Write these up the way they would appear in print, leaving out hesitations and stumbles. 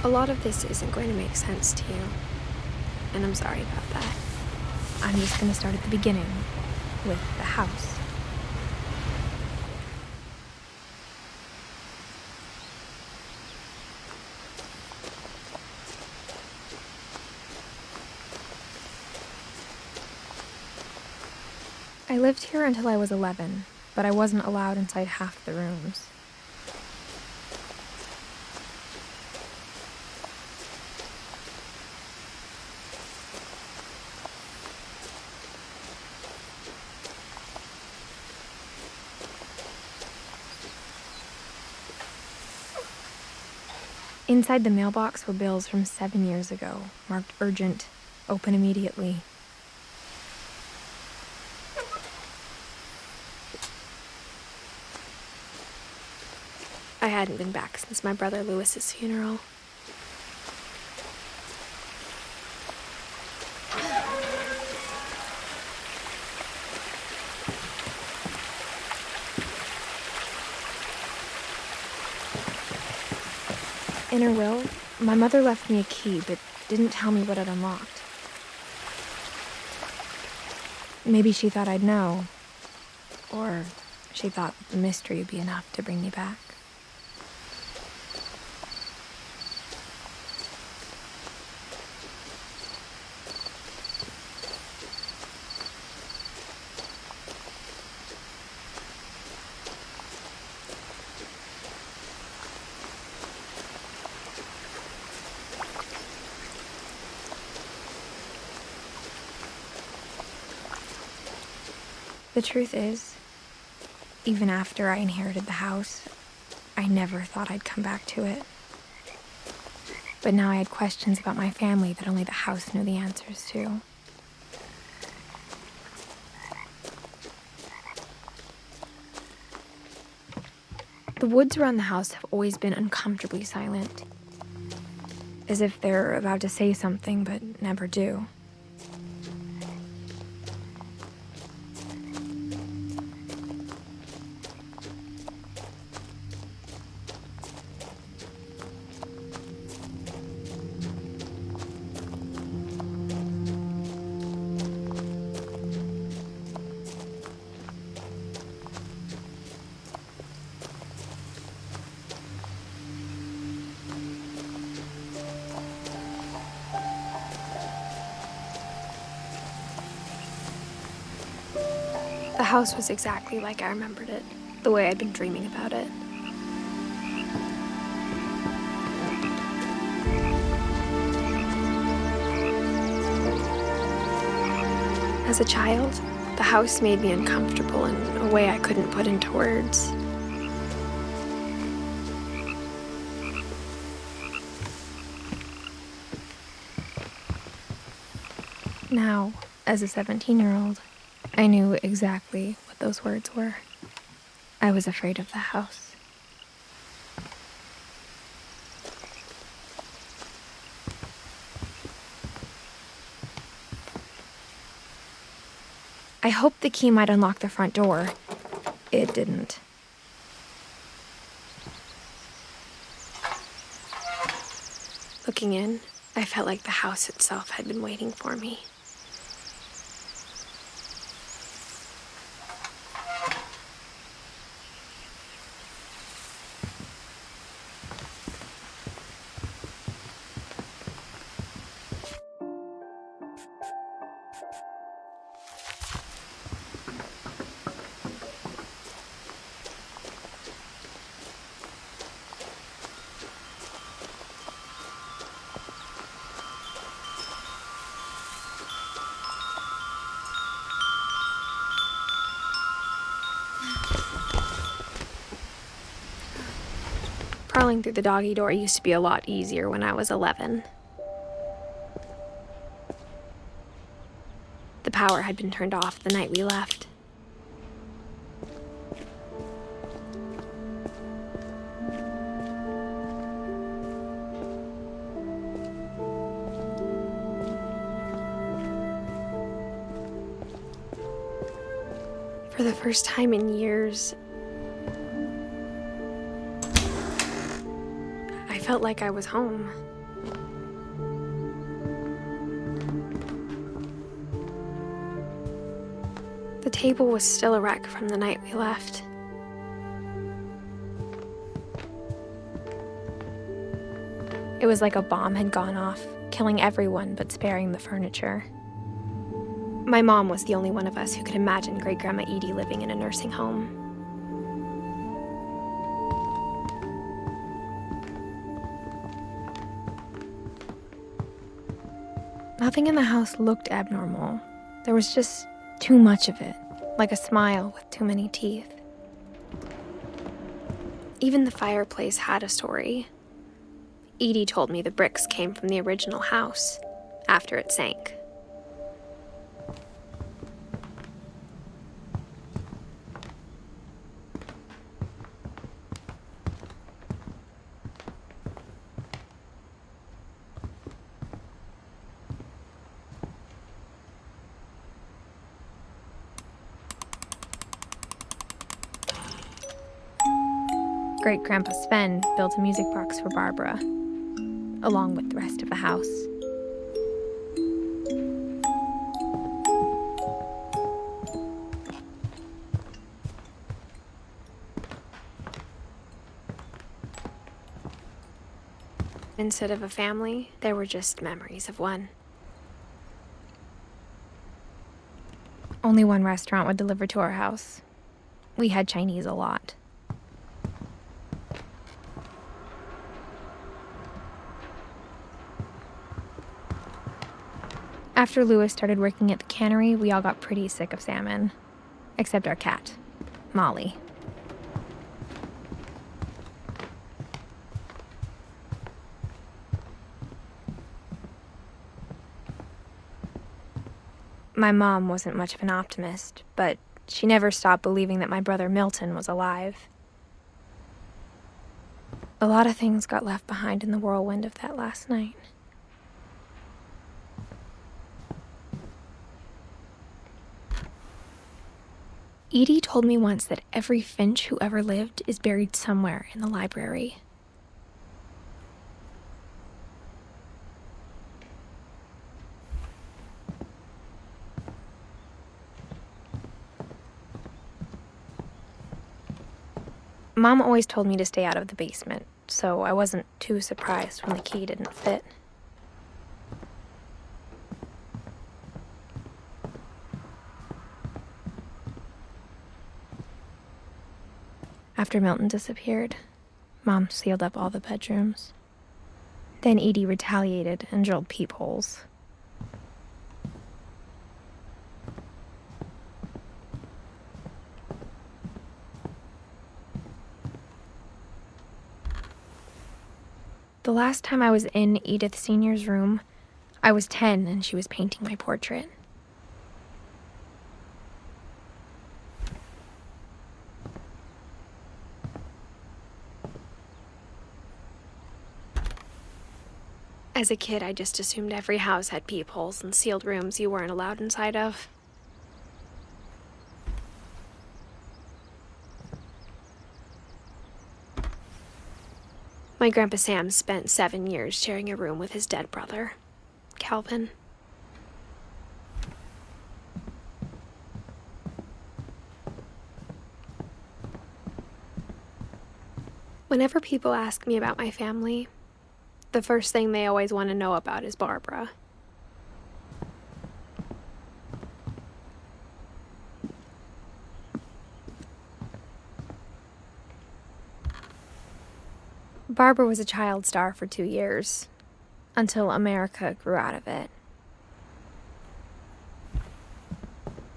A lot of this isn't going to make sense to you, and I'm sorry about that. I'm just going to start at the beginning, with the house. I lived here until I was 11, but I wasn't allowed inside half the rooms. Inside the mailbox were bills from 7 years ago, marked urgent, open immediately. I hadn't been back since my brother Lewis's funeral. In her will, my mother left me a key, but didn't tell me what it unlocked. Maybe she thought I'd know, or she thought that the mystery would be enough to bring me back. The truth is, even after I inherited the house, I never thought I'd come back to it. But now I had questions about my family that only the house knew the answers to. The woods around the house have always been uncomfortably silent, as if they're about to say something but never do. The house was exactly like I remembered it, the way I'd been dreaming about it. As a child, the house made me uncomfortable in a way I couldn't put into words. Now, as a 17-year-old, I knew exactly what those words were. I was afraid of the house. I hoped the key might unlock the front door. It didn't. Looking in, I felt like the house itself had been waiting for me. Crawling through the doggy door used to be a lot easier when I was 11. The power had been turned off the night we left. For the first time in years, I felt like I was home. The table was still a wreck from the night we left. It was like a bomb had gone off, killing everyone but sparing the furniture. My mom was the only one of us who could imagine Great-Grandma Edie living in a nursing home. Nothing in the house looked abnormal. There was just too much of it, like a smile with too many teeth. Even the fireplace had a story. Edie told me the bricks came from the original house, after it sank. Great-Grandpa Sven built a music box for Barbara, along with the rest of the house. Instead of a family, there were just memories of one. Only one restaurant would deliver to our house. We had Chinese a lot. After Lewis started working at the cannery, we all got pretty sick of salmon. Except our cat, Molly. My mom wasn't much of an optimist, but she never stopped believing that my brother Milton was alive. A lot of things got left behind in the whirlwind of that last night. Edie told me once that every Finch who ever lived is buried somewhere in the library. Mom always told me to stay out of the basement, so I wasn't too surprised when the key didn't fit. After Milton disappeared, Mom sealed up all the bedrooms. Then Edie retaliated and drilled peepholes. The last time I was in Edith Sr.'s room, I was 10 and she was painting my portrait. As a kid, I just assumed every house had peepholes and sealed rooms you weren't allowed inside of. My Grandpa Sam spent 7 years sharing a room with his dead brother, Calvin. Whenever people ask me about my family, the first thing they always want to know about is Barbara. Barbara was a child star for 2 years, until America grew out of it.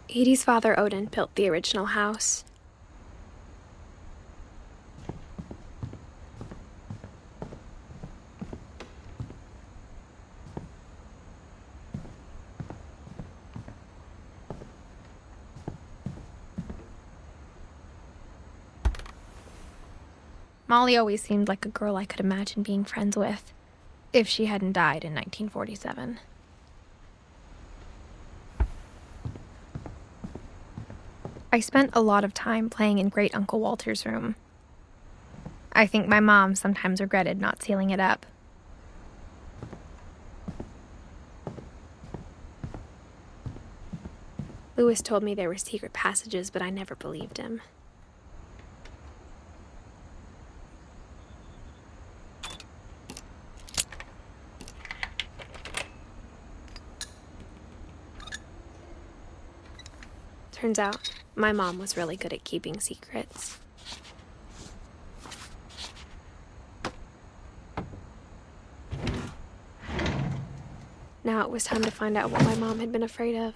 Edie's father, Odin, built the original house. Molly always seemed like a girl I could imagine being friends with, if she hadn't died in 1947. I spent a lot of time playing in Great Uncle Walter's room. I think my mom sometimes regretted not sealing it up. Lewis told me there were secret passages, but I never believed him. Turns out, my mom was really good at keeping secrets. Now it was time to find out what my mom had been afraid of.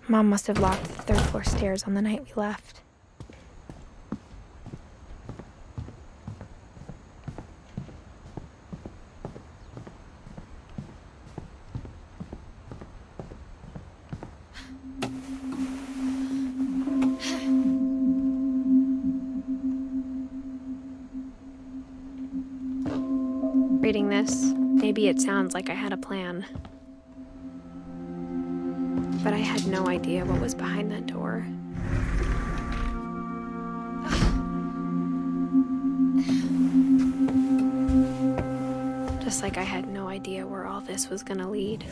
Mom must have locked the third floor stairs on the night we left. Reading this, maybe it sounds like I had a plan. But I had no idea what was behind that door. Just like I had no idea where all this was gonna lead.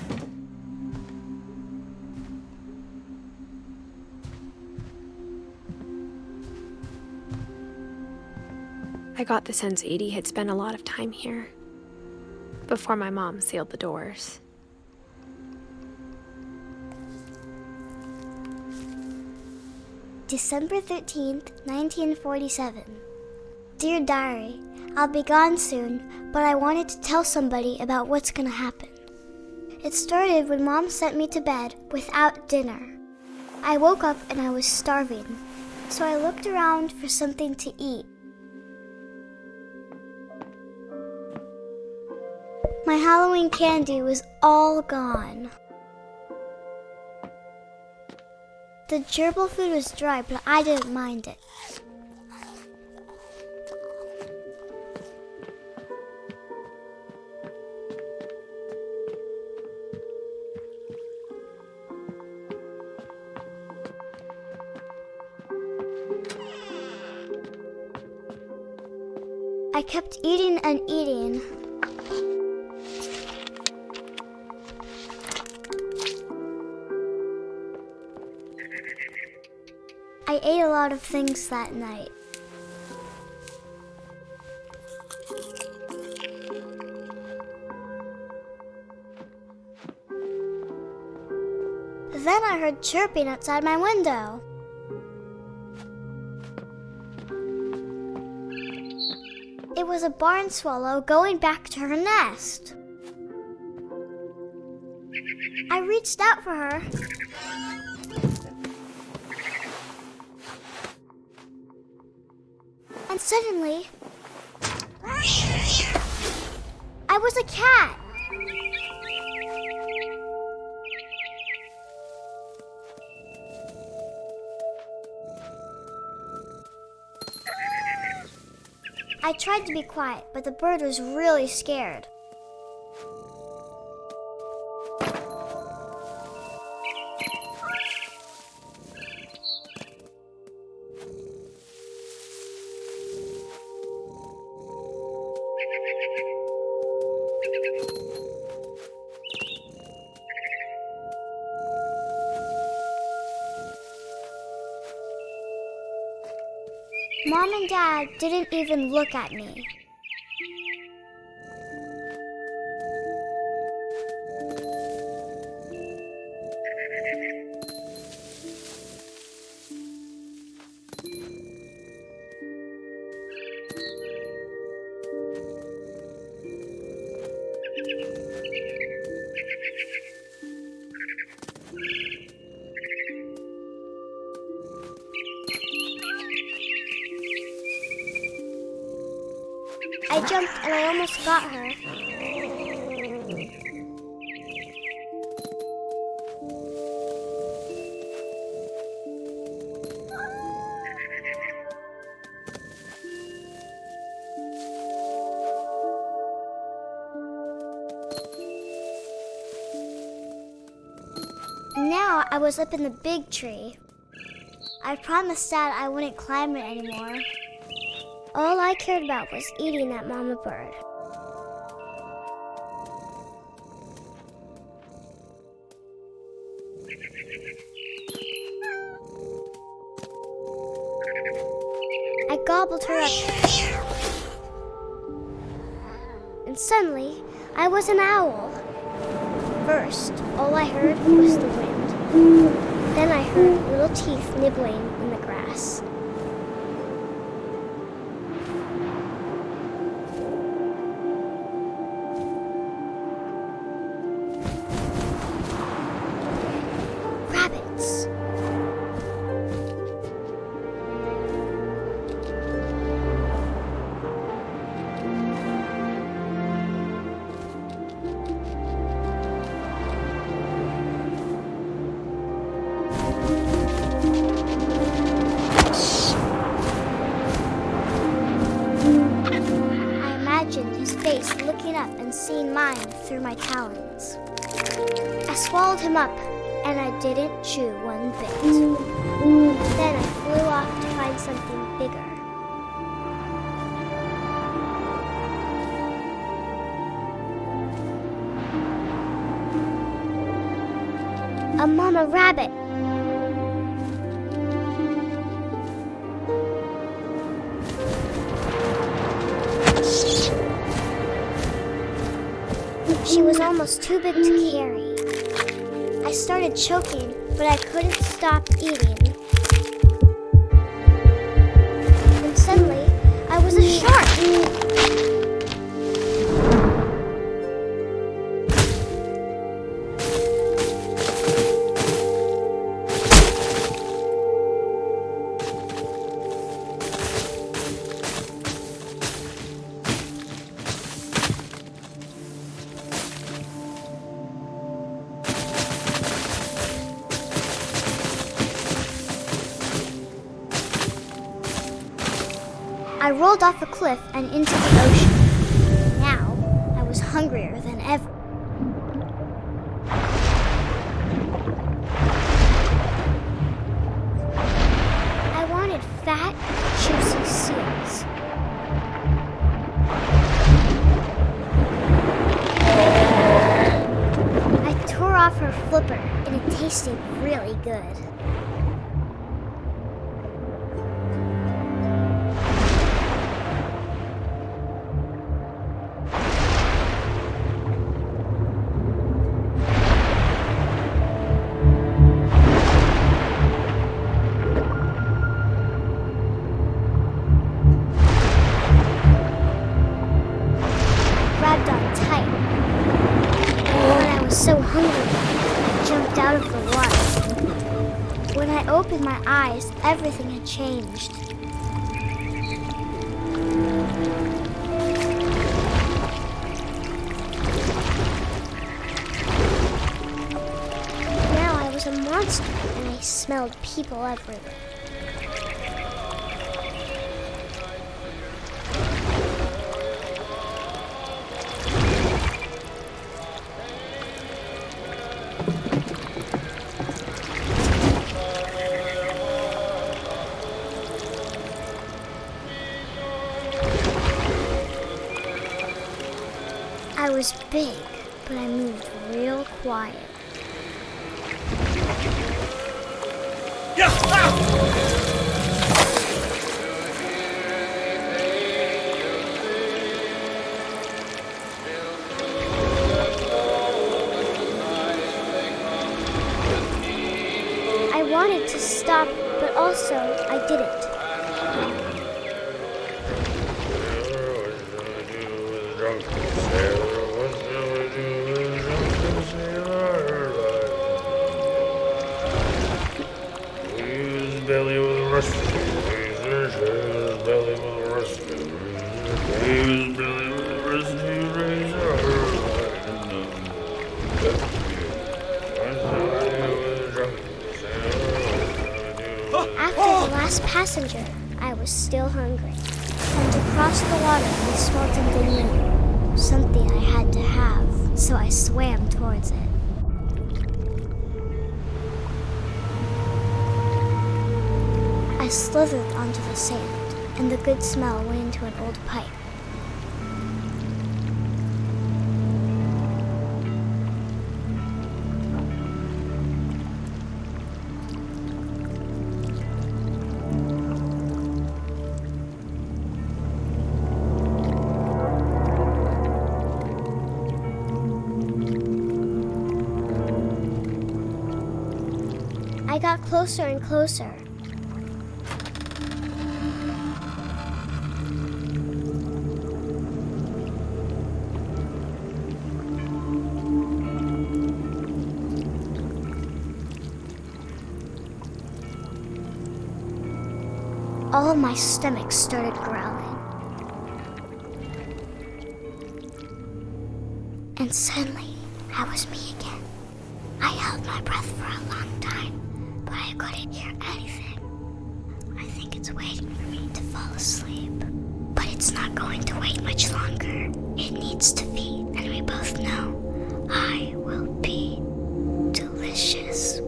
I got the sense Edie had spent a lot of time here, before my mom sealed the doors. December 13th, 1947. Dear Diary, I'll be gone soon, but I wanted to tell somebody about what's gonna happen. It started when Mom sent me to bed without dinner. I woke up and I was starving, so I looked around for something to eat. My Halloween candy was all gone. The gerbil food was dry, but I didn't mind it. I kept eating and eating. I ate a lot of things that night. Then I heard chirping outside my window. It was a barn swallow going back to her nest. I reached out for her. And suddenly, I was a cat. I tried to be quiet, but the bird was really scared. Mom and Dad didn't even look at me. I jumped and I almost got her. Now I was up in the big tree. I promised Dad I wouldn't climb it anymore. All I cared about was eating that mama bird. I gobbled her up. And suddenly, I was an owl. First, all I heard was the wind. Then I heard little teeth nibbling in the grass. Rabbits. Looking up and seeing mine through my talons. I swallowed him up, and I didn't chew one bit. Then I flew off to find something bigger. A mama rabbit. She was almost too big to carry. I started choking, but I couldn't stop eating. And suddenly, I was a shark! I rolled off a cliff and into the ocean. Now, I was hungrier than ever. I wanted fat, juicy seals. I tore off her flipper, and it tasted really good. So hungry, I jumped out of the water. When I opened my eyes, everything had changed. Now I was a monster, and I smelled people everywhere. I was big, but I moved real quiet. I wanted to stop, but also I didn't. After the last passenger, I was still hungry. And to cross the water, I smelled something new. Something I had to have, so I swam towards it. I slithered onto the sand, and the good smell went into an old pipe. I got closer and closer. All of my stomach started growling. And suddenly, I was me again. I held my breath for a long time, but I couldn't hear anything. I think it's waiting for me to fall asleep. But it's not going to wait much longer. It needs to feed, and we both know I will be delicious.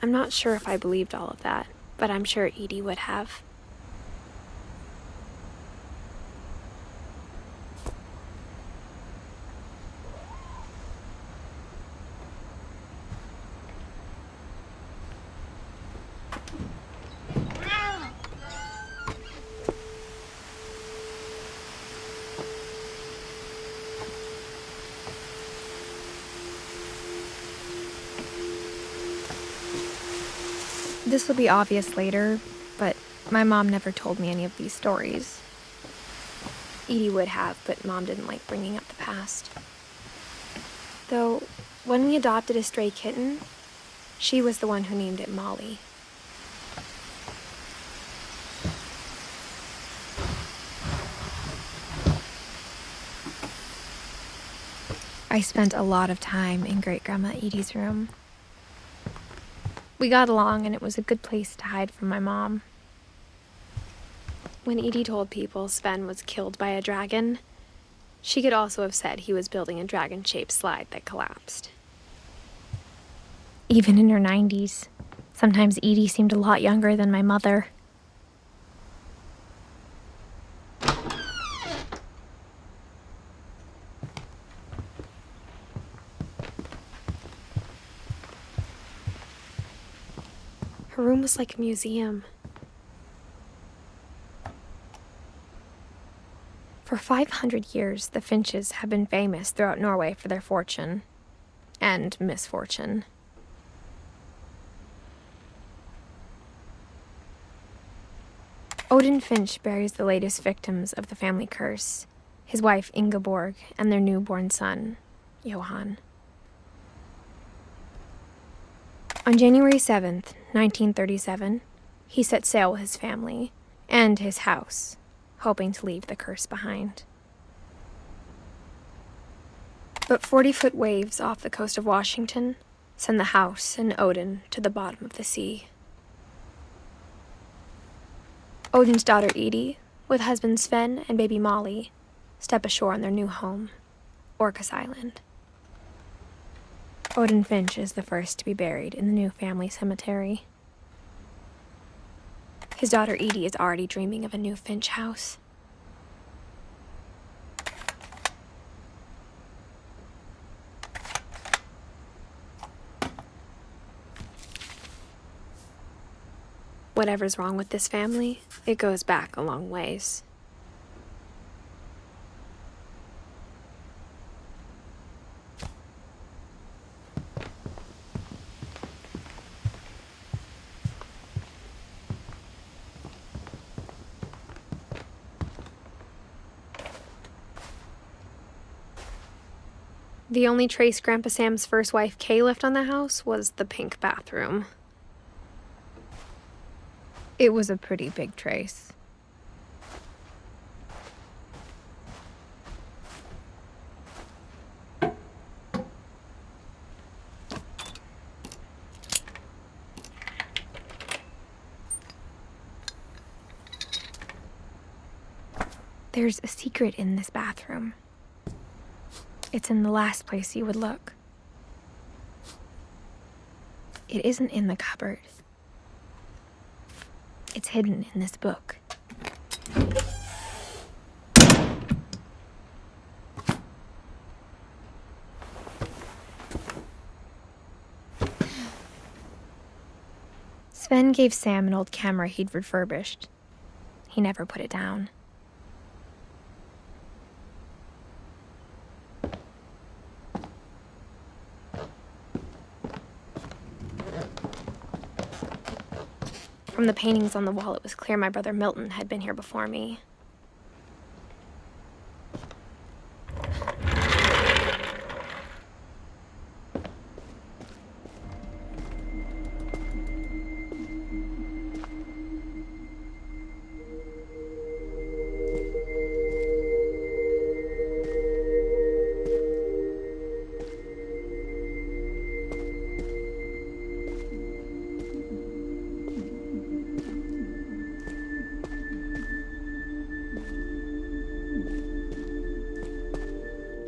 I'm not sure if I believed all of that, but I'm sure Edie would have. This will be obvious later, but my mom never told me any of these stories. Edie would have, but Mom didn't like bringing up the past. Though, when we adopted a stray kitten, she was the one who named it Molly. I spent a lot of time in Great-Grandma Edie's room. We got along, and it was a good place to hide from my mom. When Edie told people Sven was killed by a dragon, she could also have said he was building a dragon-shaped slide that collapsed. Even in her 90s, sometimes Edie seemed a lot younger than my mother. Her room was like a museum. For 500 years, the Finches have been famous throughout Norway for their fortune and misfortune. Odin Finch buries the latest victims of the family curse, his wife Ingeborg and their newborn son, Johan. On January 7th, 1937, he set sail with his family and his house, hoping to leave the curse behind. But 40-foot waves off the coast of Washington send the house and Odin to the bottom of the sea. Odin's daughter Edie, with husband Sven and baby Molly, step ashore on their new home, Orcas Island. Odin Finch is the first to be buried in the new family cemetery. His daughter Edie is already dreaming of a new Finch house. Whatever's wrong with this family, it goes back a long ways. The only trace Grandpa Sam's first wife, Kay, left on the house was the pink bathroom. It was a pretty big trace. There's a secret in this bathroom. It's in the last place you would look. It isn't in the cupboard. It's hidden in this book. Sven gave Sam an old camera he'd refurbished. He never put it down. From the paintings on the wall, it was clear my brother Milton had been here before me.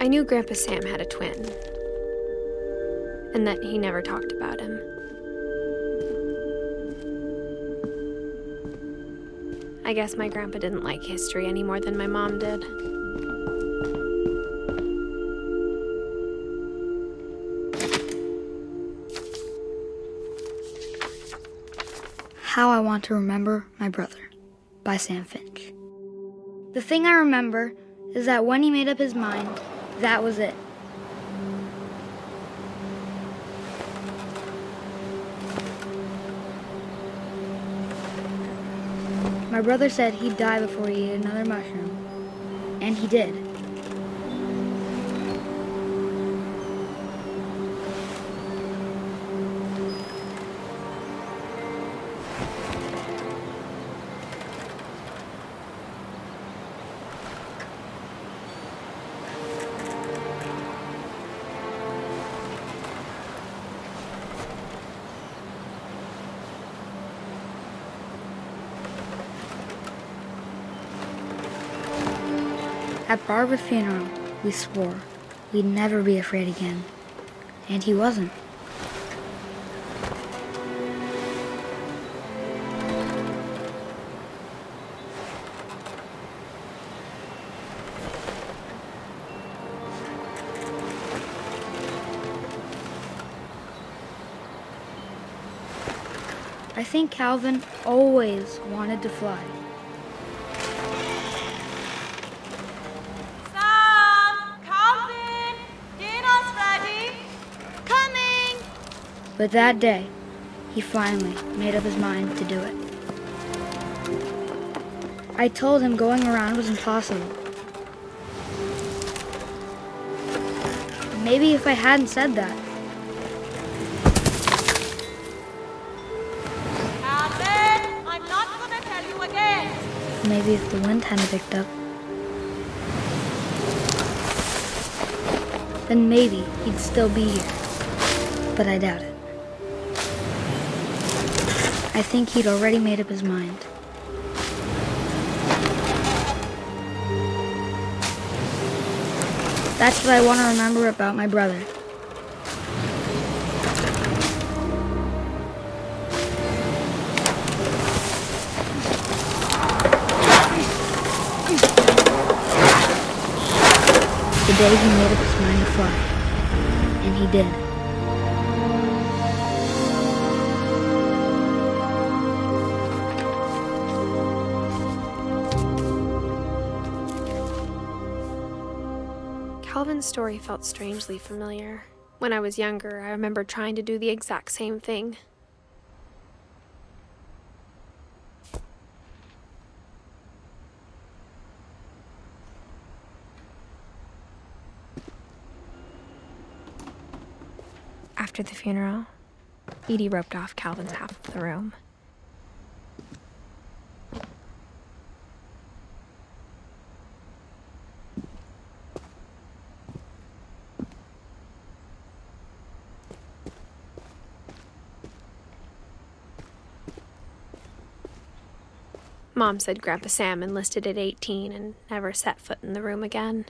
I knew Grandpa Sam had a twin, and that he never talked about him. I guess my grandpa didn't like history any more than my mom did. How I Want to Remember My Brother by Sam Finch. The thing I remember is that when he made up his mind, that was it. My brother said he'd die before he ate another mushroom, and he did. At Barbara's funeral, we swore we'd never be afraid again, and he wasn't. I think Calvin always wanted to fly. But that day, he finally made up his mind to do it. I told him going around was impossible. Maybe if I hadn't said that. Alvin, I'm not gonna tell you again. Maybe if the wind hadn't picked up. Then maybe he'd still be here. But I doubt it. I think he'd already made up his mind. That's what I want to remember about my brother. The day he made up his mind to fly. And he did. Calvin's story felt strangely familiar. When I was younger, I remember trying to do the exact same thing. After the funeral, Edie roped off Calvin's half of the room. Mom said Grandpa Sam enlisted at 18 and never set foot in the room again.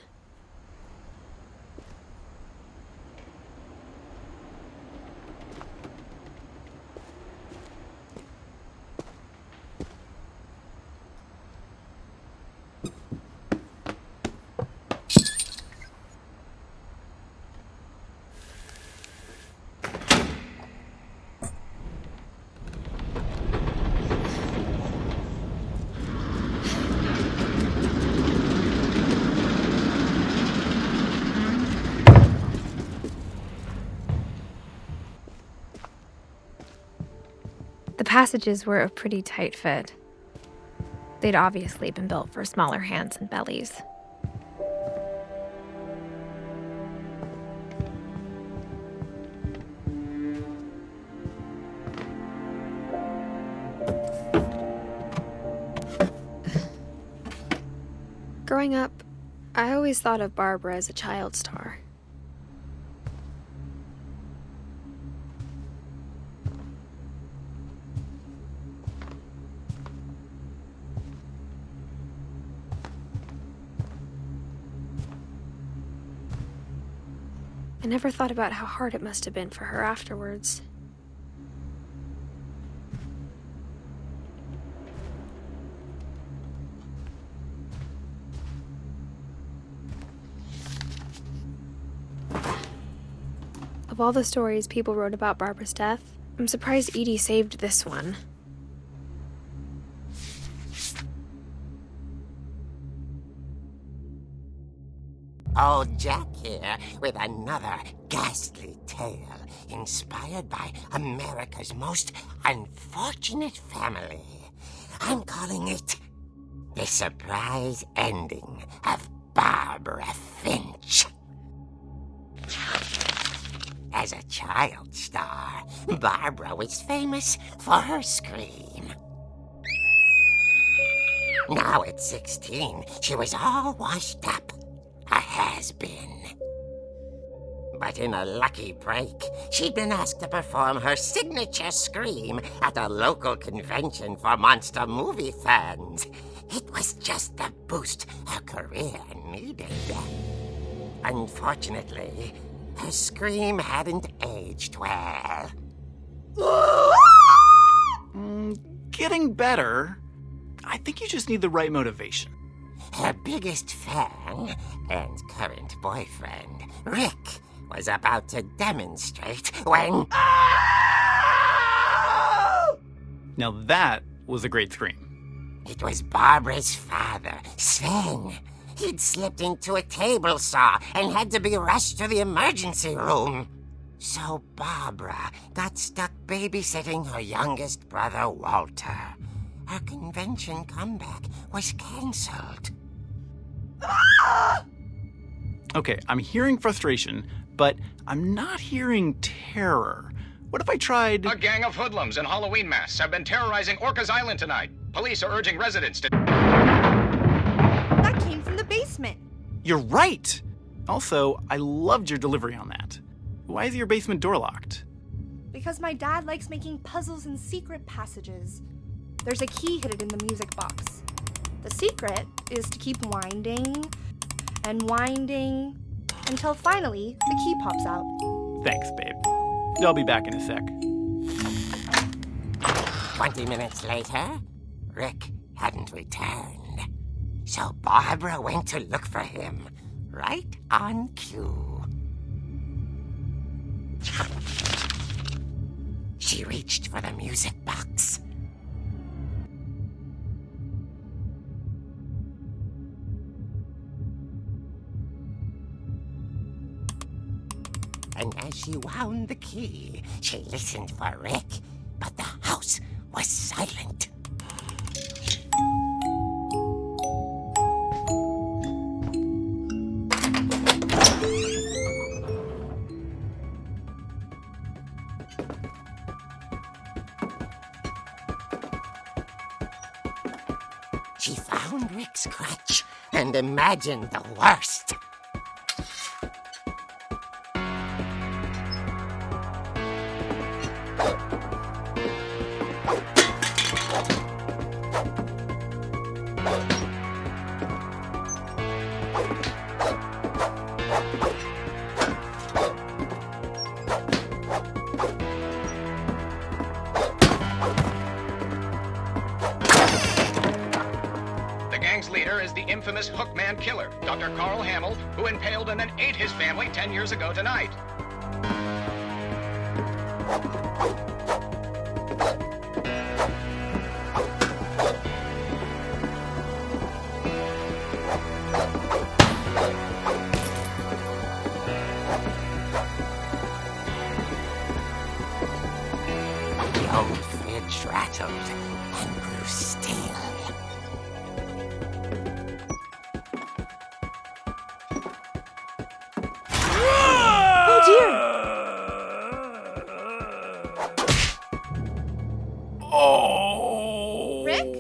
The passages were a pretty tight fit. They'd obviously been built for smaller hands and bellies. Growing up, I always thought of Barbara as a child star. I never thought about how hard it must have been for her afterwards. Of all the stories people wrote about Barbara's death, I'm surprised Edie saved this one. Old Jack here with another ghastly tale inspired by America's most unfortunate family. I'm calling it The Surprise Ending of Barbara Finch. As a child star, Barbara was famous for her scream. Now at 16, she was all washed up. A has-been. But in a lucky break, she'd been asked to perform her signature scream at a local convention for monster movie fans. It was just the boost her career needed. Unfortunately, her scream hadn't aged well. Getting better. I think you just need the right motivation. Her biggest fan and current boyfriend, Rick, was about to demonstrate when... Now that was a great scream. It was Barbara's father, Sven. He'd slipped into a table saw and had to be rushed to the emergency room. So Barbara got stuck babysitting her youngest brother, Walter. Her convention comeback was cancelled. Okay, I'm hearing frustration, but I'm not hearing terror. What if I tried... A gang of hoodlums in Halloween masks have been terrorizing Orcas Island tonight. Police are urging residents to... That came from the basement. You're right! Also, I loved your delivery on that. Why is your basement door locked? Because my dad likes making puzzles and secret passages. There's a key hidden in the music box. The secret is to keep winding and winding until finally the key pops out. Thanks, babe. I'll be back in a sec. 20 minutes later, Rick hadn't returned. So Barbara went to look for him, right on cue. She reached for the music box. And as she wound the key, she listened for Rick, but the house was silent. She found Rick's crutch and imagined the worst. infamous Hookman killer, Dr. Carl Hamill, who impaled and then ate his family 10 years ago tonight. The old fridge rattled and grew still. Oh dear! Oh! Rick?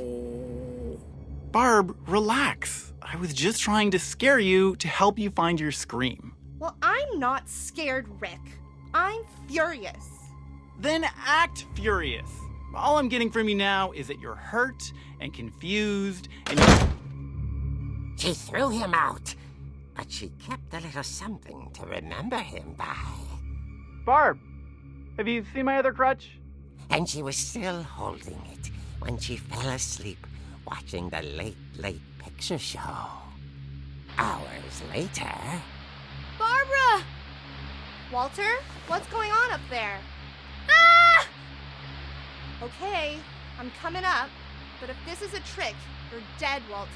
Barb, relax. I was just trying to scare you to help you find your scream. Well, I'm not scared, Rick. I'm furious. Then act furious. All I'm getting from you now is that you're hurt and confused and She threw him out, but she kept a little something to remember him by. Barb, have you seen my other crutch? And she was still holding it when she fell asleep watching the late picture show. Hours later... Barbara! Walter, what's going on up there? Ah! Okay, I'm coming up, but if this is a trick, you're dead, Walter.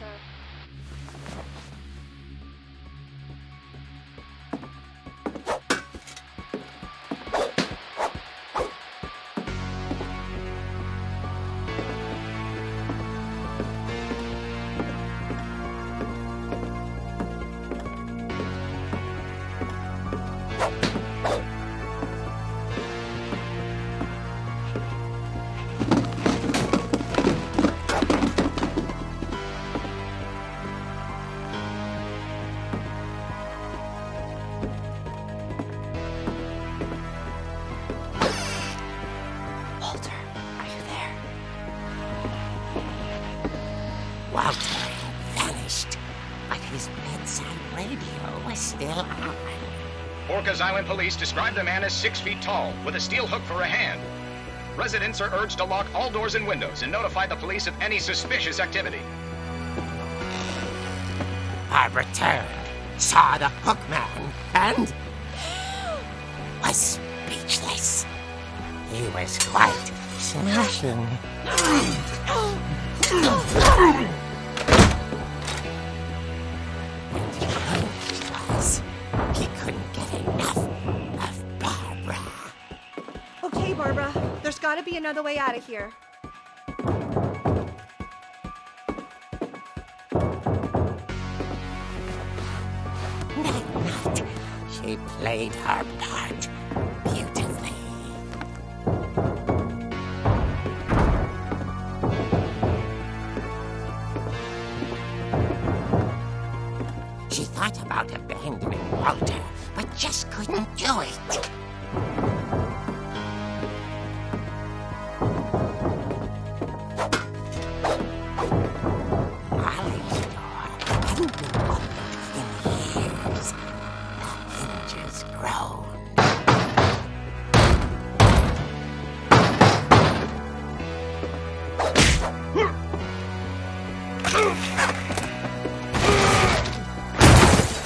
Walter had vanished, but his bedside radio was still on. Orcas Island police describe the man as 6 feet tall, with a steel hook for a hand. Residents are urged to lock all doors and windows and notify the police of any suspicious activity. Barbara turned, saw the hookman, and was speechless. He was quite smashing. He couldn't get enough of Barbara. Okay, Barbara, there's gotta be another way out of here. That night, she played her part beautifully. She thought about abandoning Walter, but just couldn't do it. Molly's door hadn't been opened in years. The hinges groaned.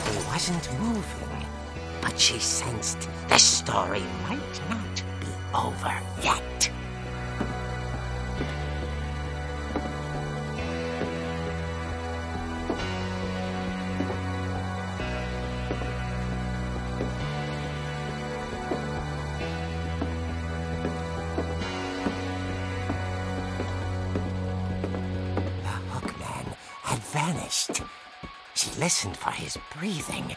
He wasn't moving, but she sensed the story might not be over yet. The hookman had vanished. She listened for his breathing,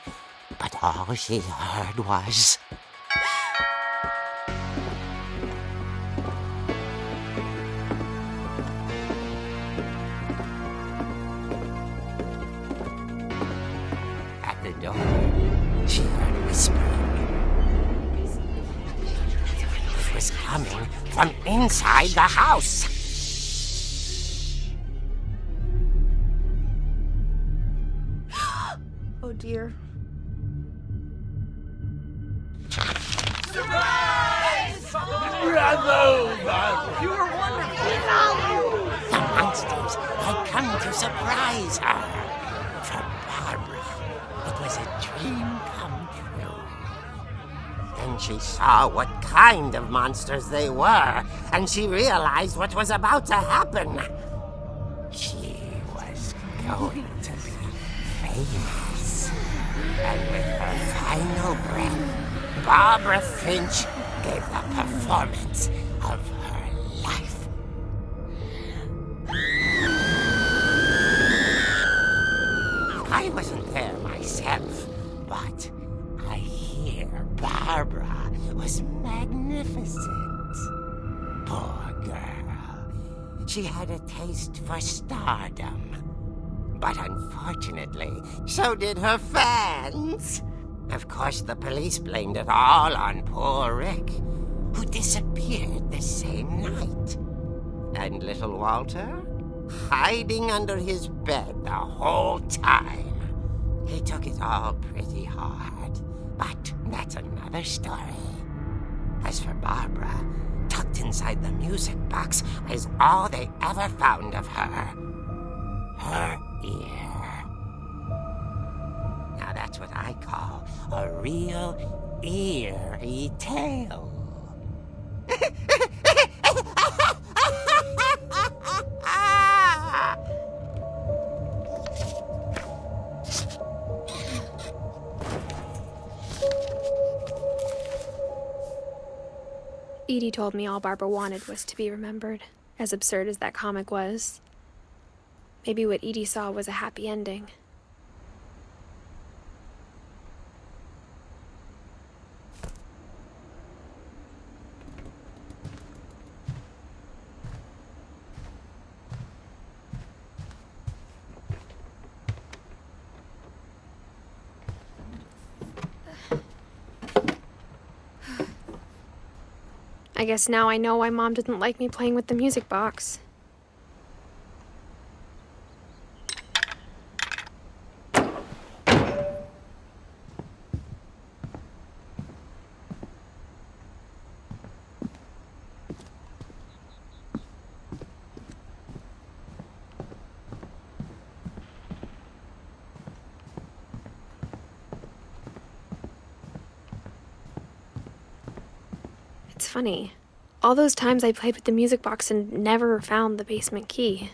but all she heard was... At the door, she heard whispering. It was coming from inside the house. Oh dear. The monsters had come to surprise her. dream come true. Then she saw what kind of monsters they were, and she realized what was about to happen. She was going to be famous. And with her final breath, Barbara Finch gave the performance of her life. I wasn't there myself, but I hear Barbara was magnificent. Poor girl. She had a taste for stardom. But unfortunately, so did her fans. Of course, the police blamed it all on poor Rick, who disappeared the same night. And little Walter? Hiding under his bed the whole time. He took it all pretty hard, but that's another story. As for Barbara, tucked inside the music box was all they ever found of her. Her ear. Now that's what I call a real eerie tale. Edie told me all Barbara wanted was to be remembered, as absurd as that comic was. Maybe what Edie saw was a happy ending. I guess now I know why Mom didn't like me playing with the music box. It's funny. All those times I played with the music box and never found the basement key.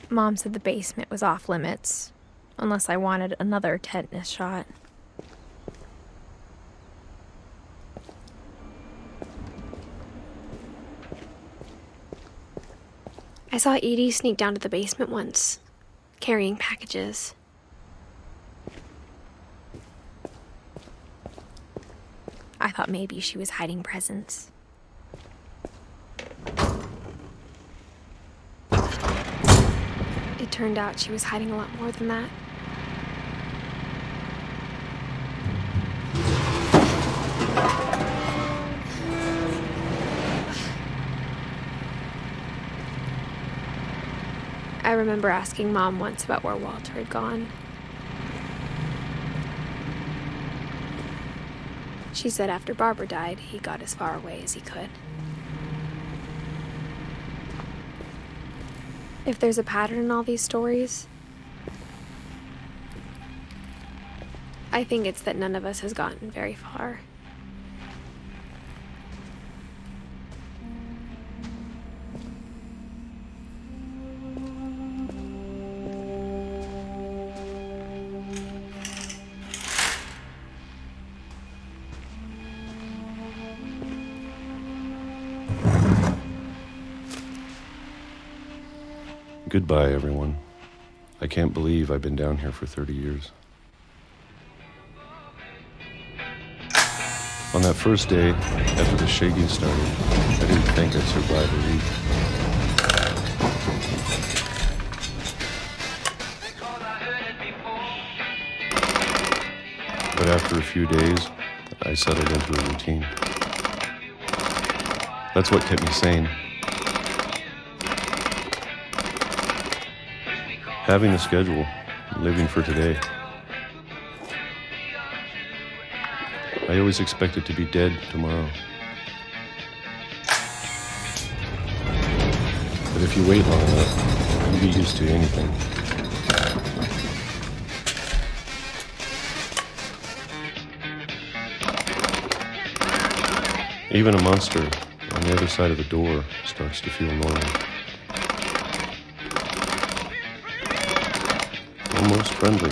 Mom said the basement was off limits, unless I wanted another tetanus shot. I saw Edie sneak down to the basement once, carrying packages. I thought maybe she was hiding presents. It turned out she was hiding a lot more than that. I remember asking Mom once about where Walter had gone. She said after Barbara died, he got as far away as he could. If there's a pattern in all these stories, I think it's that none of us has gotten very far. Goodbye, everyone. I can't believe I've been down here for 30 years. On that first day, after the shaking started, I didn't think I'd survive a week. But after a few days, I settled into a routine. That's what kept me sane. Having a schedule, living for today. I always expected to be dead tomorrow. But if you wait long enough, you get used to anything. Even a monster on the other side of the door starts to feel normal. Almost friendly.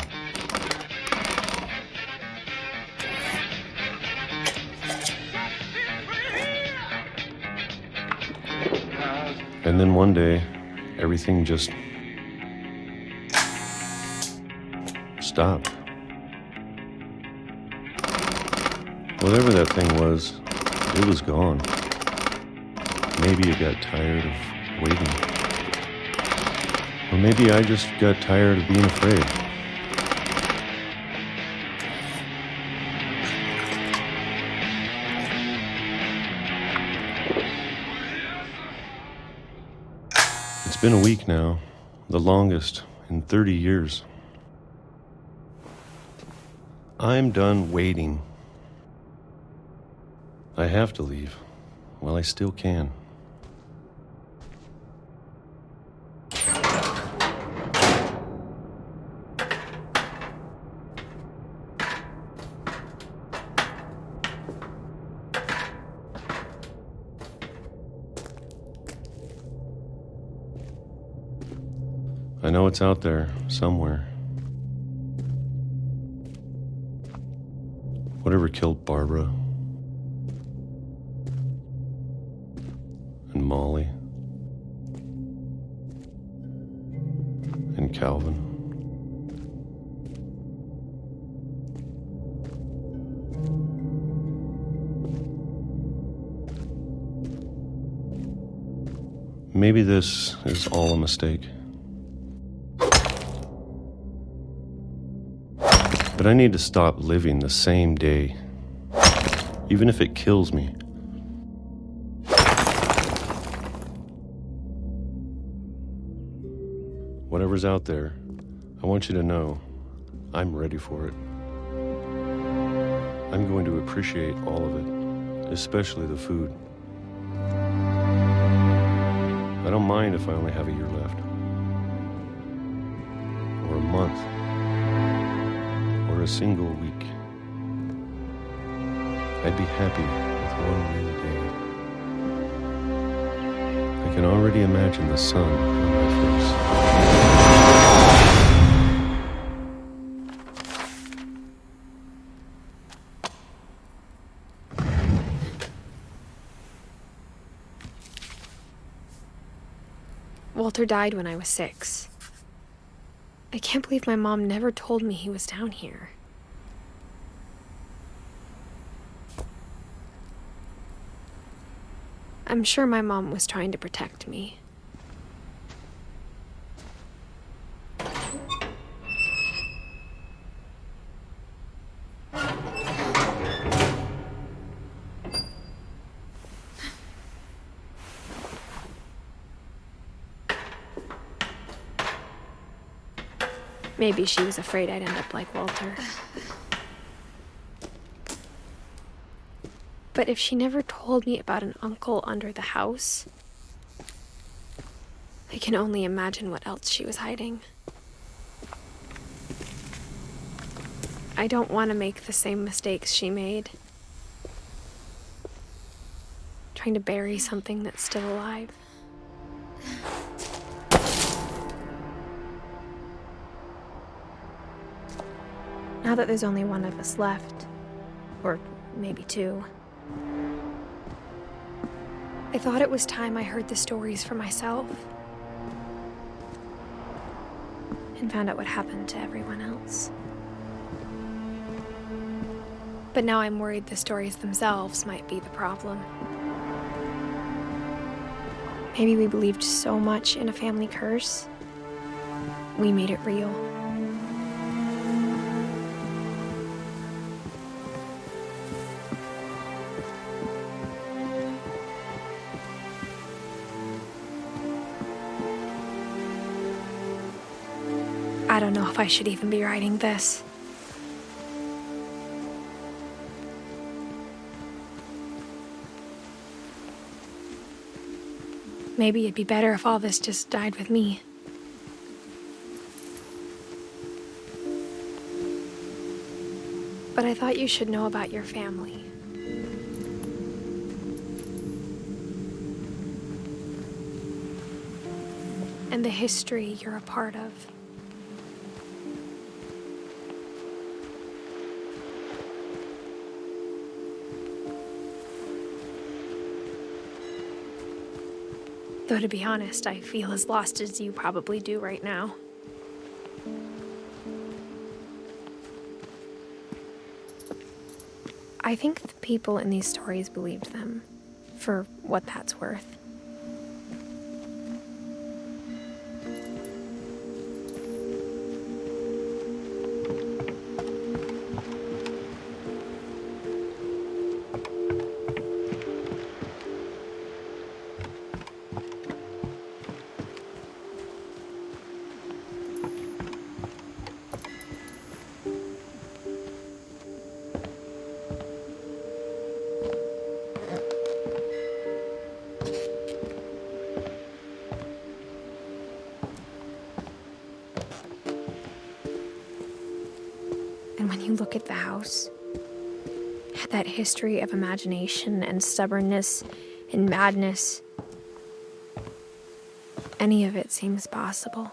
And then one day, everything just stopped. Whatever that thing was, it was gone. Maybe it got tired of waiting. Or maybe I just got tired of being afraid. It's been a week now, the longest in 30 years. I'm done waiting. I have to leave while I still can. I know it's out there somewhere. Whatever killed Barbara and Molly and Calvin. Maybe this is all a mistake. But I need to stop living the same day, even if it kills me. Whatever's out there, I want you to know I'm ready for it. I'm going to appreciate all of it, especially the food. I don't mind if I only have a year left, or a month, or a single week. I'd be happy with one real day. I can already imagine the sun on my face. Walter died when I was 6. I can't believe my mom never told me he was down here. I'm sure my mom was trying to protect me. Maybe she was afraid I'd end up like Walter. But if she never told me about an uncle under the house, I can only imagine what else she was hiding. I don't want to make the same mistakes she made. Trying to bury something that's still alive. Now that there's only one of us left, or maybe 2, I thought it was time I heard the stories for myself. and found out what happened to everyone else. But now I'm worried the stories themselves might be the problem. Maybe we believed so much in a family curse, we made it real. I don't know if I should even be writing this. Maybe it'd be better if all this just died with me. But I thought you should know about your family. And the history you're a part of. Though to be honest, I feel as lost as you probably do right now. I think the people in these stories believed them, for what that's worth. And when you look at the house, that history of imagination and stubbornness and madness, any of it seems possible.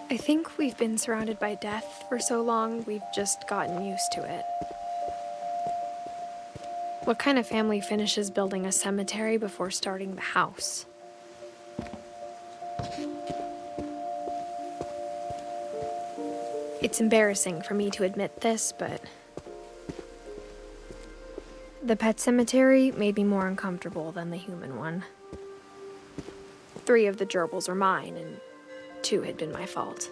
I think we've been surrounded by death for so long, we've just gotten used to it. What kind of family finishes building a cemetery before starting the house? It's embarrassing for me to admit this, but the pet cemetery made me more uncomfortable than the human one. 3 of the gerbils were mine, and 2 had been my fault.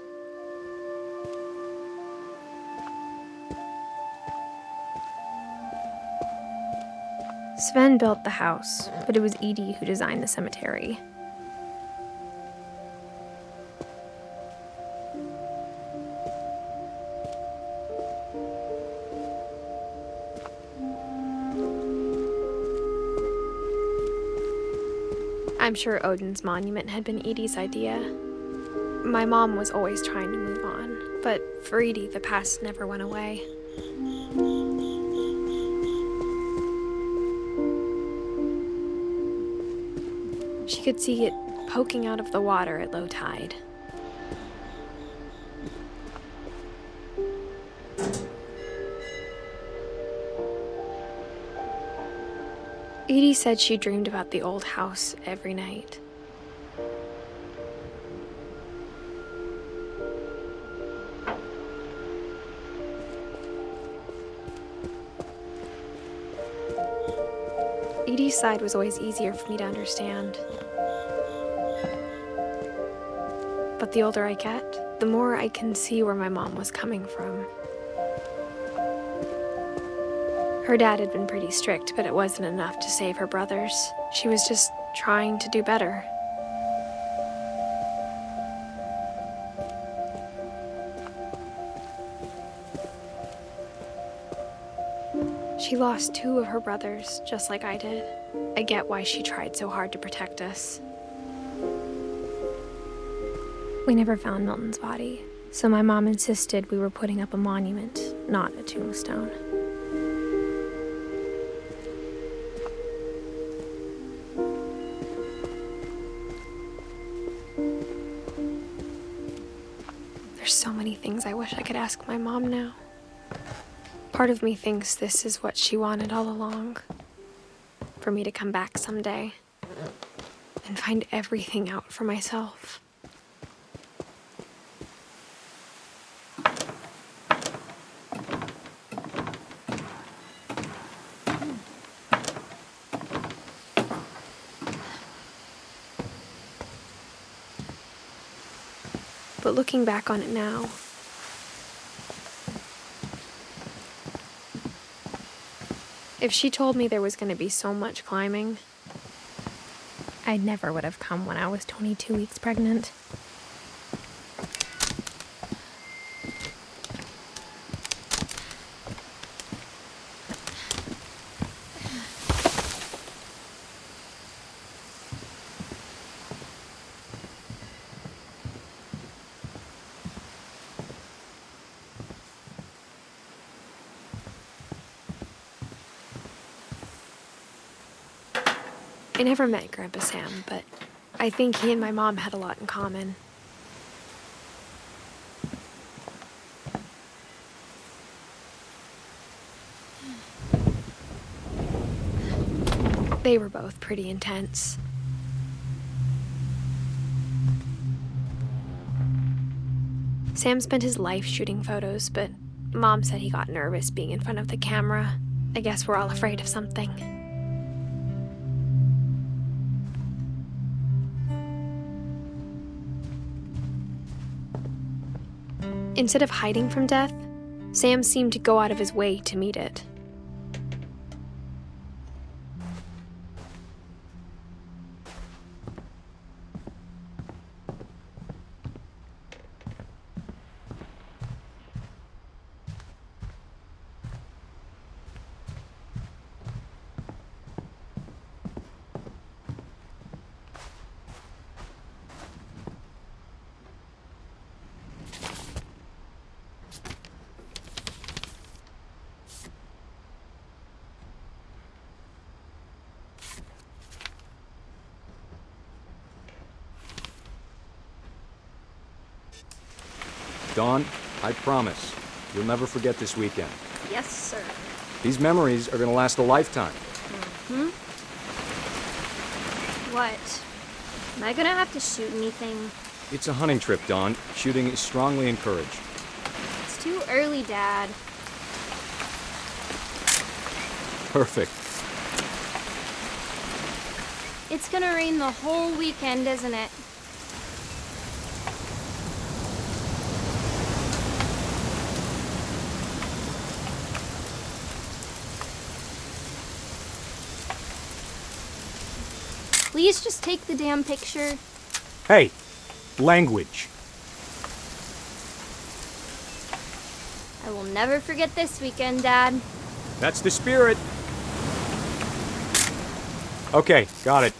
Sven built the house, but it was Edie who designed the cemetery. I'm sure Odin's monument had been Edie's idea. My mom was always trying to move on, but for Edie, the past never went away. She could see it poking out of the water at low tide. Edie said she dreamed about the old house every night. Edie's side was always easier for me to understand. But the older I get, the more I can see where my mom was coming from. Her dad had been pretty strict, but it wasn't enough to save her brothers. She was just trying to do better. She lost 2 of her brothers, just like I did. I get why she tried so hard to protect us. We never found Milton's body, so my mom insisted we were putting up a monument, not a tombstone. There's so many things I wish I could ask my mom now. Part of me thinks this is what she wanted all along. For me to come back someday and find everything out for myself. But looking back on it now, if she told me there was going to be so much climbing, I never would have come when I was 22 weeks pregnant. I never met Grandpa Sam, but I think he and my mom had a lot in common. They were both pretty intense. Sam spent his life shooting photos, but Mom said he got nervous being in front of the camera. I guess we're all afraid of something. Instead of hiding from death, Sam seemed to go out of his way to meet it. Dawn, I promise, you'll never forget this weekend. Yes, sir. These memories are gonna last a lifetime. Hmm? What? Am I gonna have to shoot anything? It's a hunting trip, Dawn. Shooting is strongly encouraged. It's too early, Dad. Perfect. It's gonna rain the whole weekend, isn't it? Please just take the damn picture. Hey, language. I will never forget this weekend, Dad. That's the spirit. Okay, got it.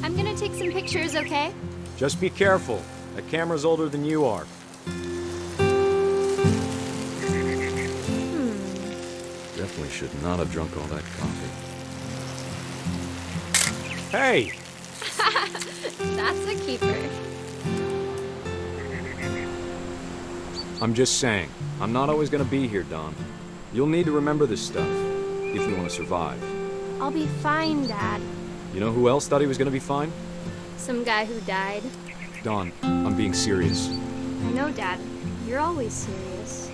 I'm gonna take some pictures, okay? Just be careful. That camera's older than you are. Definitely should not have drunk all that coffee. Hey! That's a keeper. I'm just saying, I'm not always gonna be here, Dawn. You'll need to remember this stuff, if you want to survive. I'll be fine, Dad. You know who else thought he was gonna be fine? Some guy who died. Dawn, I'm being serious. I know, Dad. You're always serious.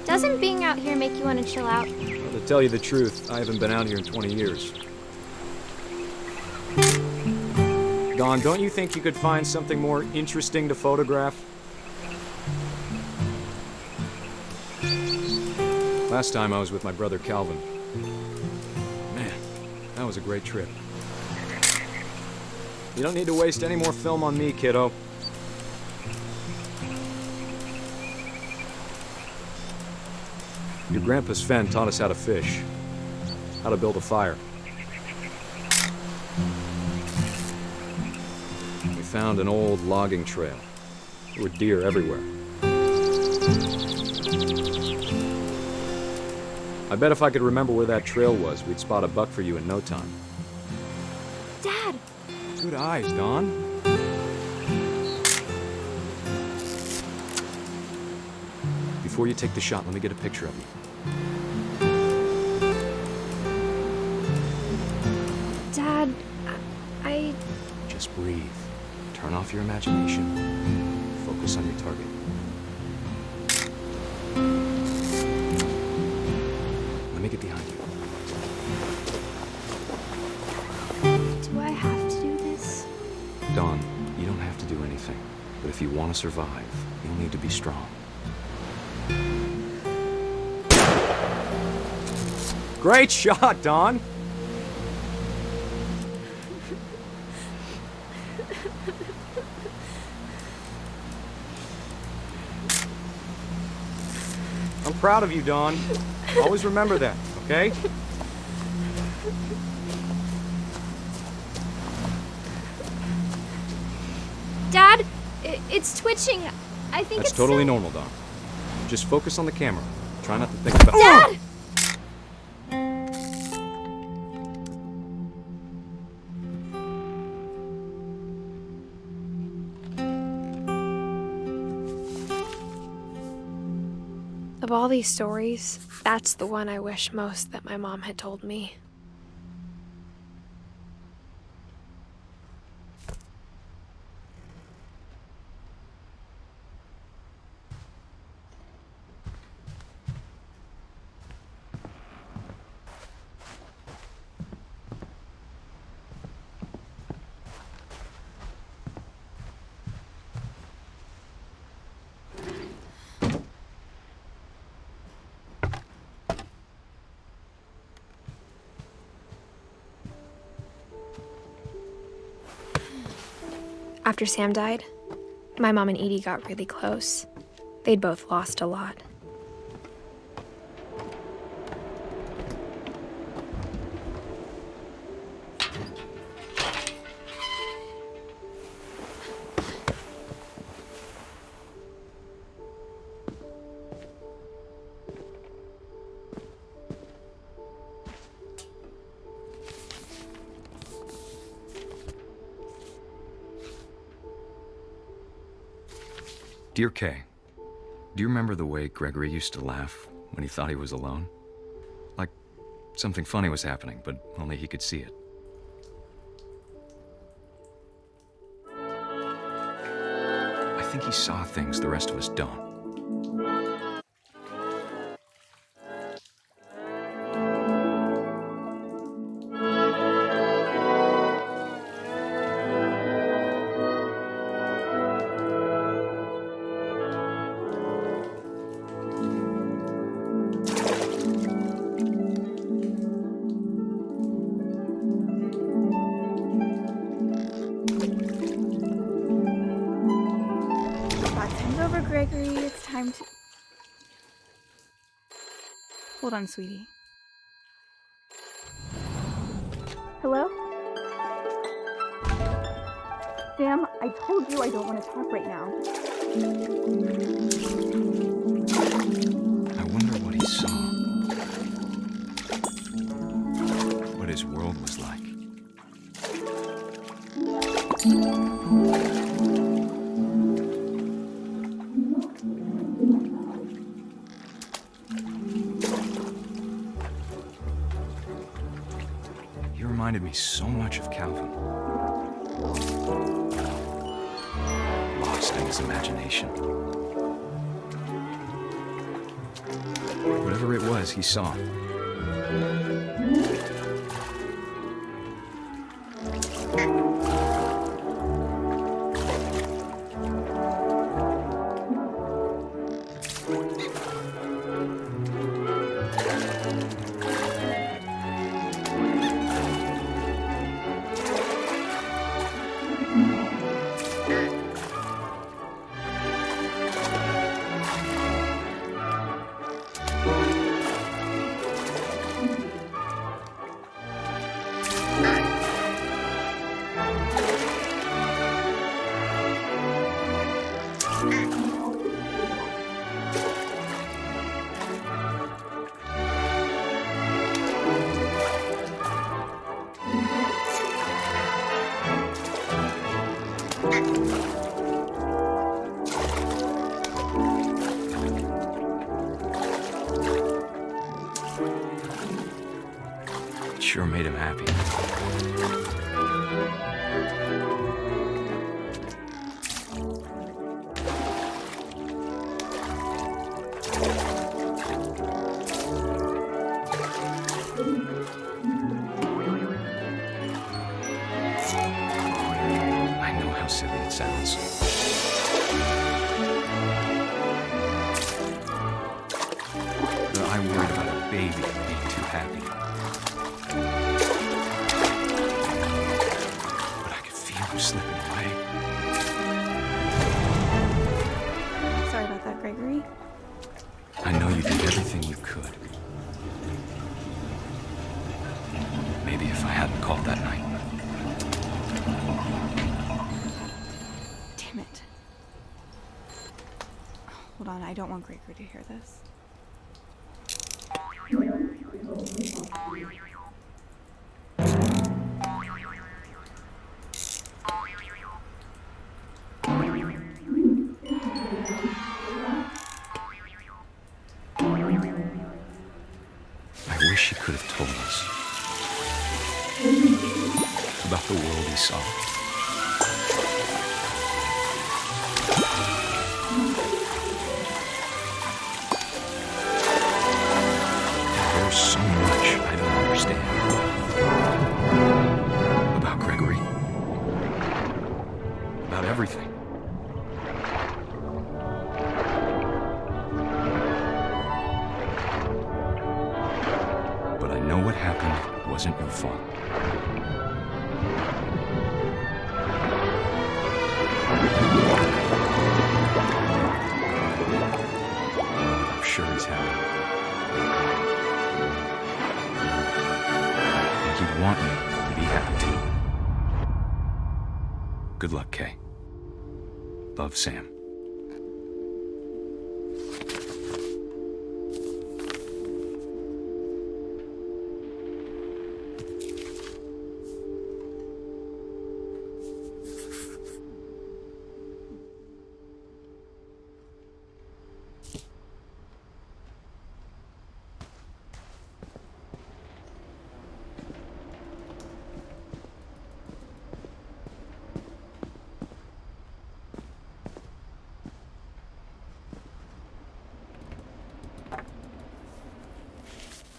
Doesn't being out here make you want to chill out? Well, to tell you the truth, I haven't been out here in 20 years. Dawn, don't you think you could find something more interesting to photograph? Last time I was with my brother Calvin. Man, that was a great trip. You don't need to waste any more film on me, kiddo. Your grandpa Sven taught us how to fish, how to build a fire. We found an old logging trail. There were deer everywhere. I bet if I could remember where that trail was, we'd spot a buck for you in no time. Dad! Good eyes, Dawn. Before you take the shot, let me get a picture of you. Dad, I... Just breathe. Turn off your imagination. Focus on your target. Let me get behind you. Do I have to do this? Dawn, you don't have to do anything. But if you want to survive, you'll need to be strong. Great shot, Dawn! I'm proud of you, Dawn. Always remember that, okay? Dad, it's twitching. I think That's it's totally normal, Dawn. Just focus on the camera. Try not to think about— Dad! Of all these stories, that's the one I wish most that my mom had told me. After Sam died, my mom and Edie got really close. They'd both lost a lot. Dear Kay, do you remember the way Gregory used to laugh when he thought he was alone? Like something funny was happening, but only he could see it. I think he saw things the rest of us don't. Gregory, it's time to... Hold on, sweetie. Hello? Sam, I told you I don't want to talk right now. I wonder what he saw. What his world was like. He reminded me so much of Calvin. Lost in his imagination. Whatever it was, he saw. silly it sounds. I worried about a baby being too happy. But I could feel him slipping away. Sorry about that, Gregory. I know you did everything you could. Maybe if I hadn't called that night. Damn it. Hold on, I don't want Gregory to hear this. I wish he could have told us about the world he saw. There's so much I don't understand about Gregory, about everything. But I know what happened wasn't your fault. I'm sure he's happy. And he'd want you to be happy too. Good luck, Kay. Love, Sam.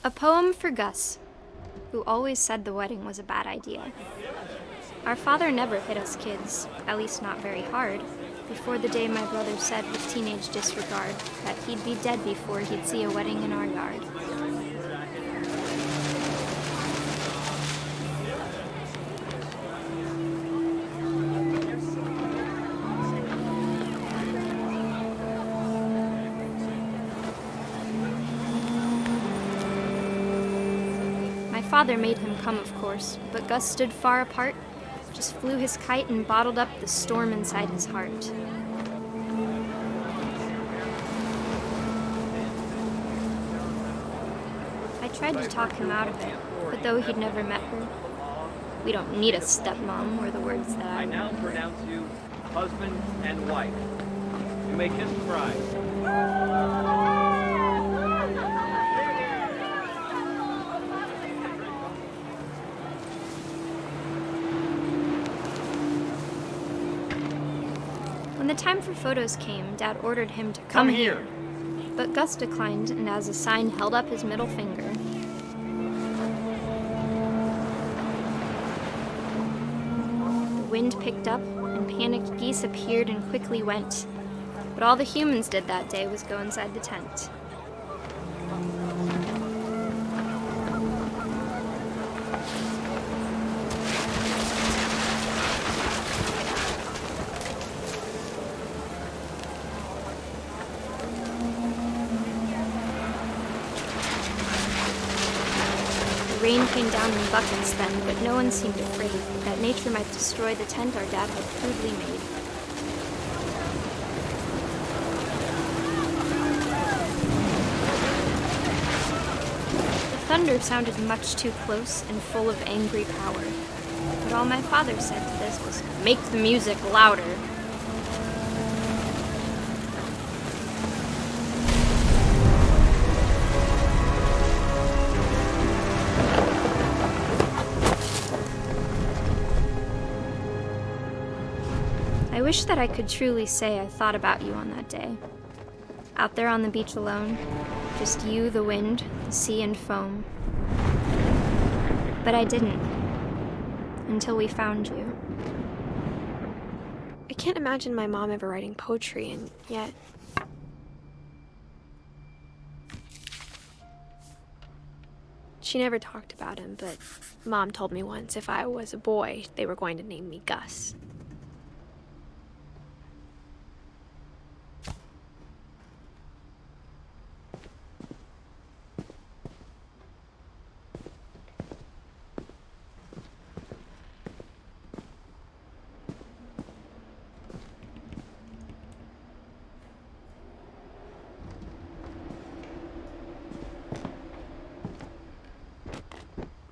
A poem for Gus, who always said the wedding was a bad idea. Our father never hit us kids, at least not very hard, before the day my brother said with teenage disregard that he'd be dead before he'd see a wedding in our yard. Father made him come, of course, but Gus stood far apart, just flew his kite and bottled up the storm inside his heart. I tried to talk him out of it, but though he'd never met her, we don't need a stepmom, were the words that I now pronounce you husband and wife. You may kiss the bride. When the time for photos came, Dad ordered him to come here. But Gus declined, and as a sign held up his middle finger. The wind picked up, and panicked geese appeared and quickly went. But all the humans did that day was go inside the tent. Rain came down in buckets then, but no one seemed afraid that nature might destroy the tent our dad had crudely made. The thunder sounded much too close and full of angry power, but all my father said to this was, "Make the music louder." I wish that I could truly say I thought about you on that day. Out there on the beach alone, just you, the wind, the sea, and foam. But I didn't, until we found you. I can't imagine my mom ever writing poetry, and yet... She never talked about him, but Mom told me once if I was a boy, they were going to name me Gus.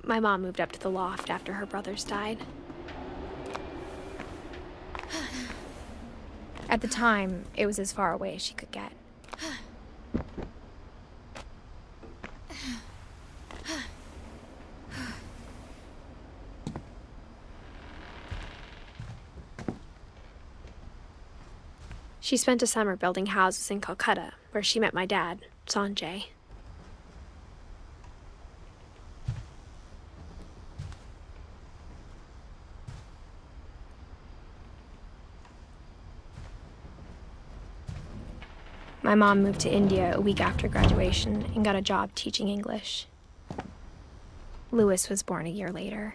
My mom moved up to the loft after her brothers died. At the time, it was as far away as she could get. She spent a summer building houses in Calcutta, where she met my dad, Sanjay. My mom moved to India a week after graduation and got a job teaching English. Lewis was born a year later.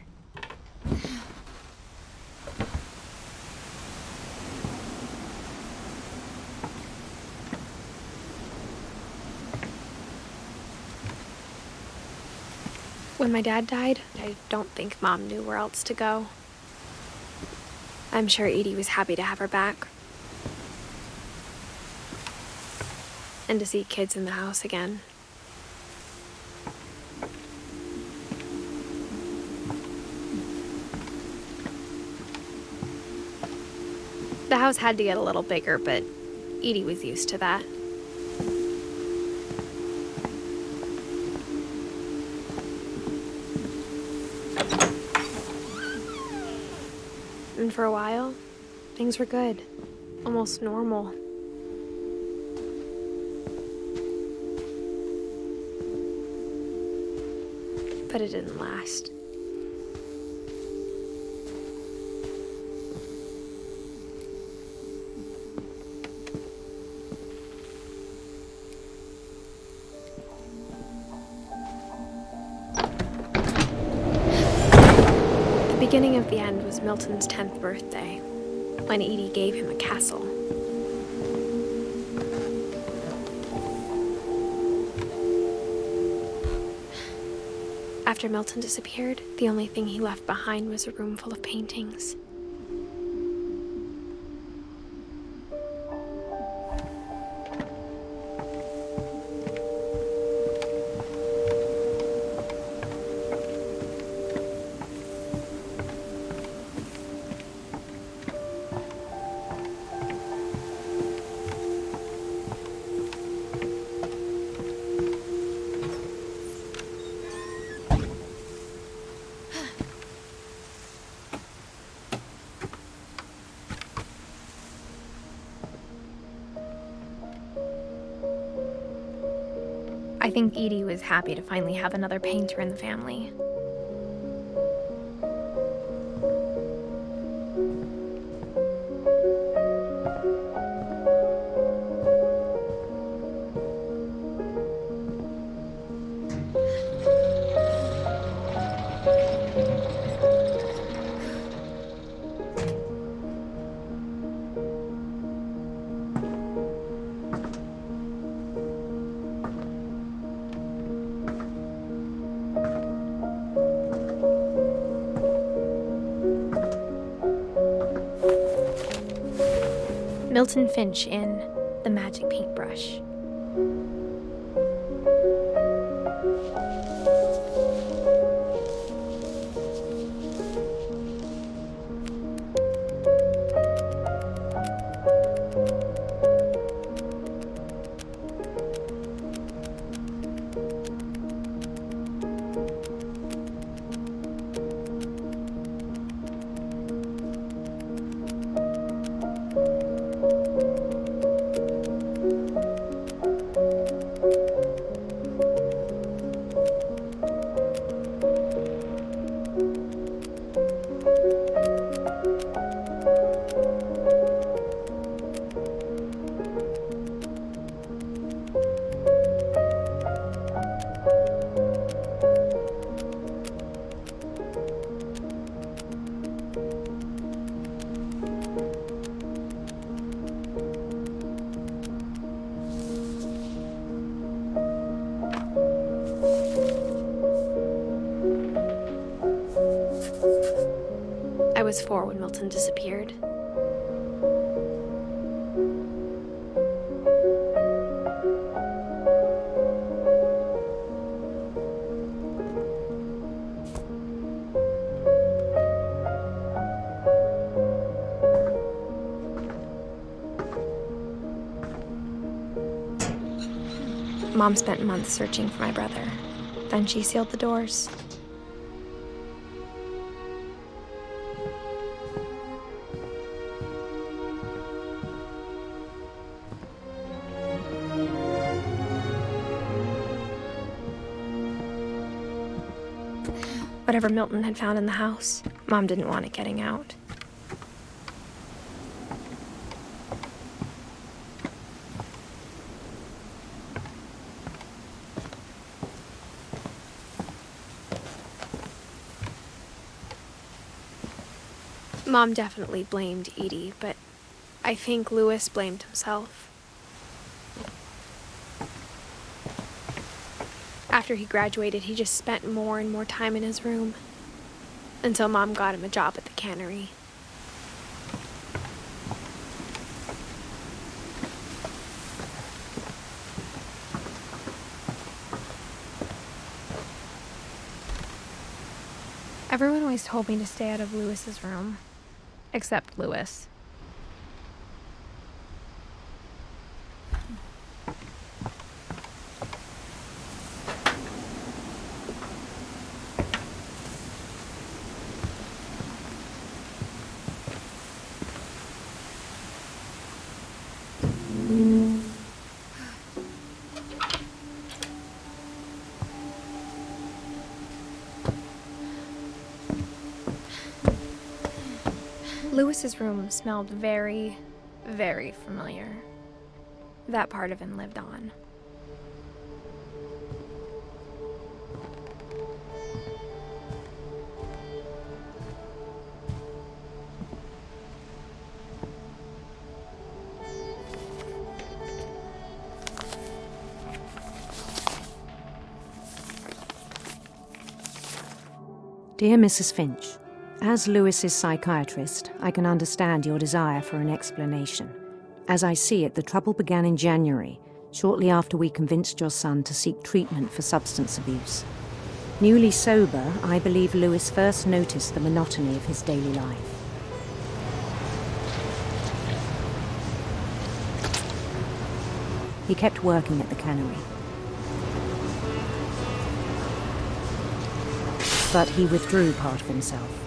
When my dad died, I don't think Mom knew where else to go. I'm sure Edie was happy to have her back. And to see kids in the house again. The house had to get a little bigger, but Edie was used to that. And for a while, things were good. Almost normal. But it didn't last. The beginning of the end was Milton's 10th birthday, when Edie gave him a castle. After Milton disappeared, the only thing he left behind was a room full of paintings. I think Edie was happy to finally have another painter in the family. Milton Finch in The Magic Paintbrush. was 4 when Milton disappeared. Mom spent months searching for my brother. Then she sealed the doors. Whatever Milton had found in the house, Mom didn't want it getting out. Mom definitely blamed Edie, but I think Lewis blamed himself. After he graduated, he just spent more and more time in his room, until Mom got him a job at the cannery. Everyone always told me to stay out of Lewis's room. Except Lewis. Lewis's room smelled very, very familiar. That part of him lived on. Dear Mrs. Finch, as Lewis's psychiatrist, I can understand your desire for an explanation. As I see it, the trouble began in January, shortly after we convinced your son to seek treatment for substance abuse. Newly sober, I believe Lewis first noticed the monotony of his daily life. He kept working at the cannery. But he withdrew part of himself.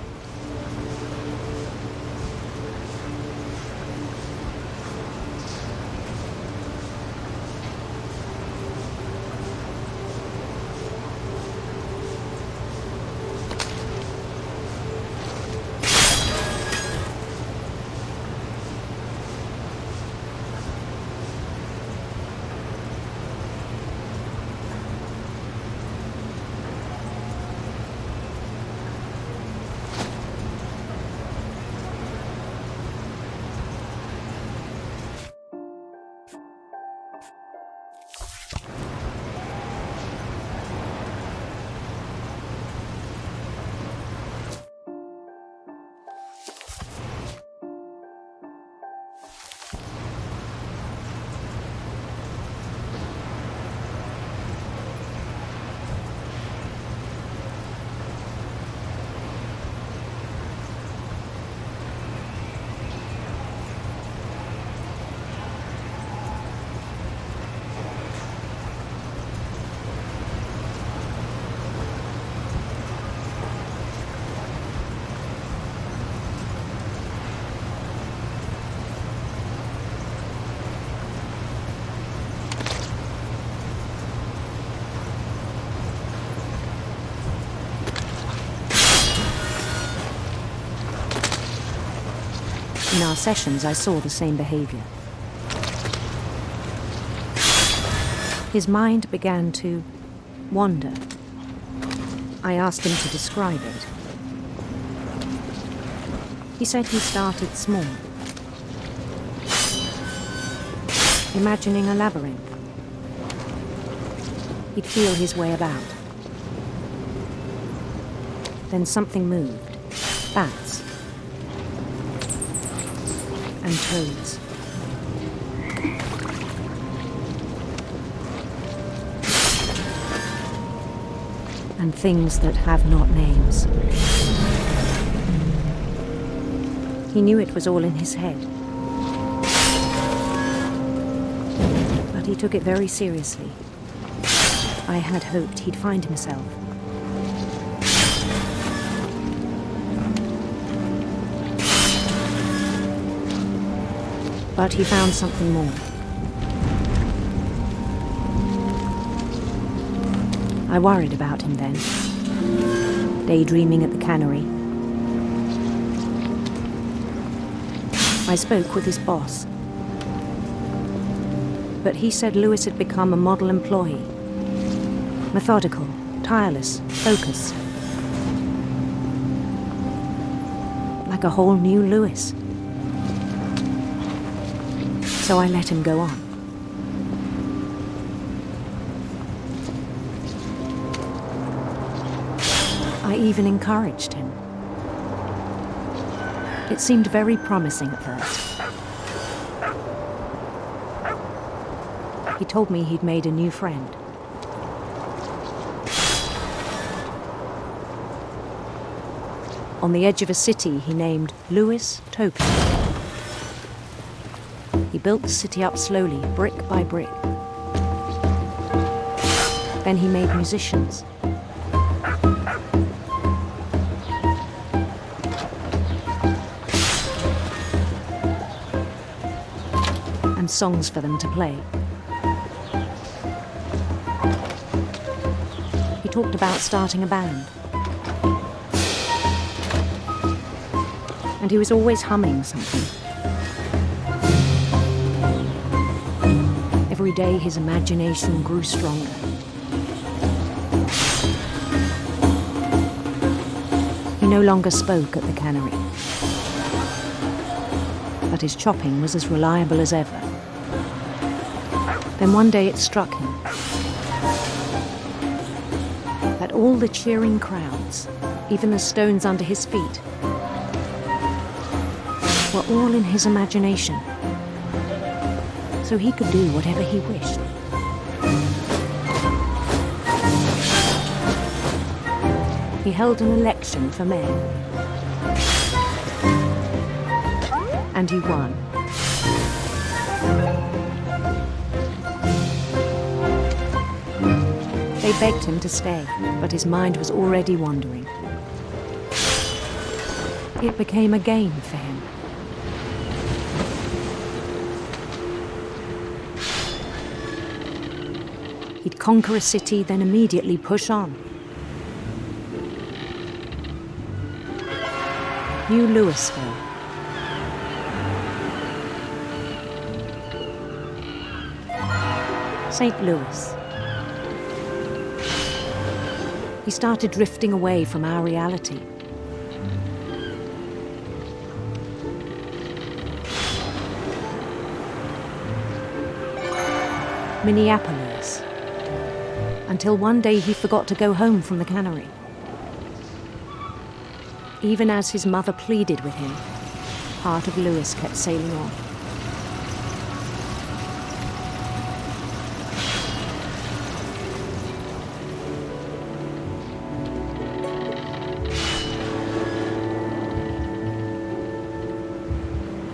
In our sessions, I saw the same behavior. His mind began to wander. I asked him to describe it. He said he started small, imagining a labyrinth. He'd feel his way about. Then something moved. Bats. and toads. And things that have not names. He knew it was all in his head. But he took it very seriously. I had hoped he'd find himself. But he found something more. I worried about him then, daydreaming at the cannery. I spoke with his boss, but he said Lewis had become a model employee. Methodical, tireless, focused. Like a whole new Lewis. So I let him go on. I even encouraged him. It seemed very promising at first. He told me he'd made a new friend. On the edge of a city he named Lewis Token. He built the city up slowly, brick by brick. Then he made musicians. And songs for them to play. He talked about starting a band. And he was always humming something. Every day his imagination grew stronger. He no longer spoke at the cannery. But his chopping was as reliable as ever. Then one day it struck him that all the cheering crowds, even the stones under his feet, were all in his imagination, so he could do whatever he wished. He held an election for mayor, and he won. They begged him to stay, but his mind was already wandering. It became a game for him. He'd conquer a city, then immediately push on. New Louisville. St. Louis. He started drifting away from our reality. Minneapolis. Until one day he forgot to go home from the cannery. Even as his mother pleaded with him, part of Lewis kept sailing on.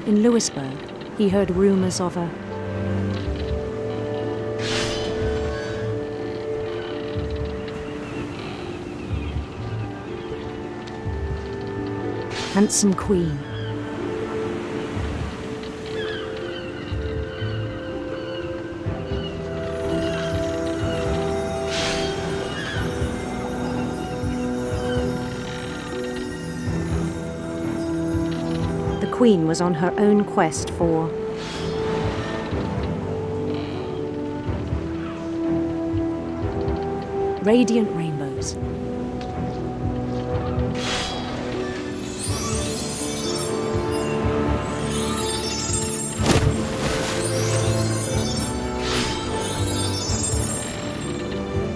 In Lewisburg, he heard rumors of a handsome queen. The queen was on her own quest for radiant rainbows.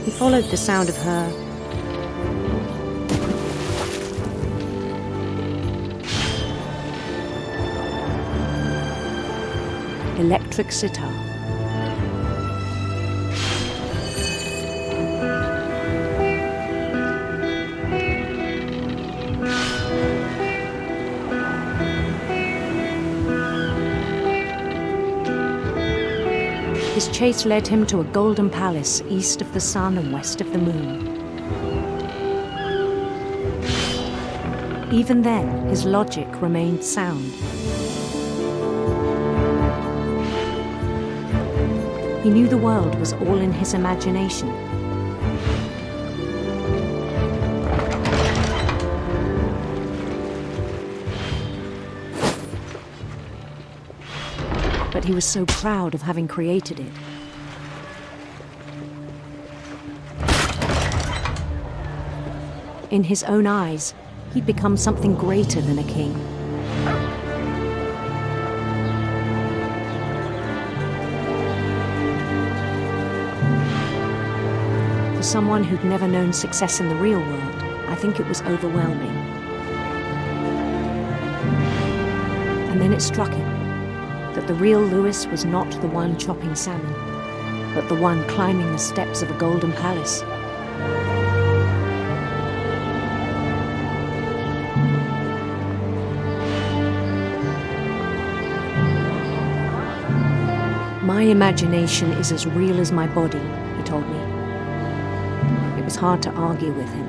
He followed the sound of her electric sitar. His chase led him to a golden palace east of the sun and west of the moon. Even then, his logic remained sound. He knew the world was all in his imagination. But he was so proud of having created it. In his own eyes, he'd become something greater than a king. For someone who'd never known success in the real world, I think it was overwhelming. And then it struck him that the real Lewis was not the one chopping salmon, but the one climbing the steps of a golden palace. My imagination is as real as my body, he told me. It was hard to argue with him.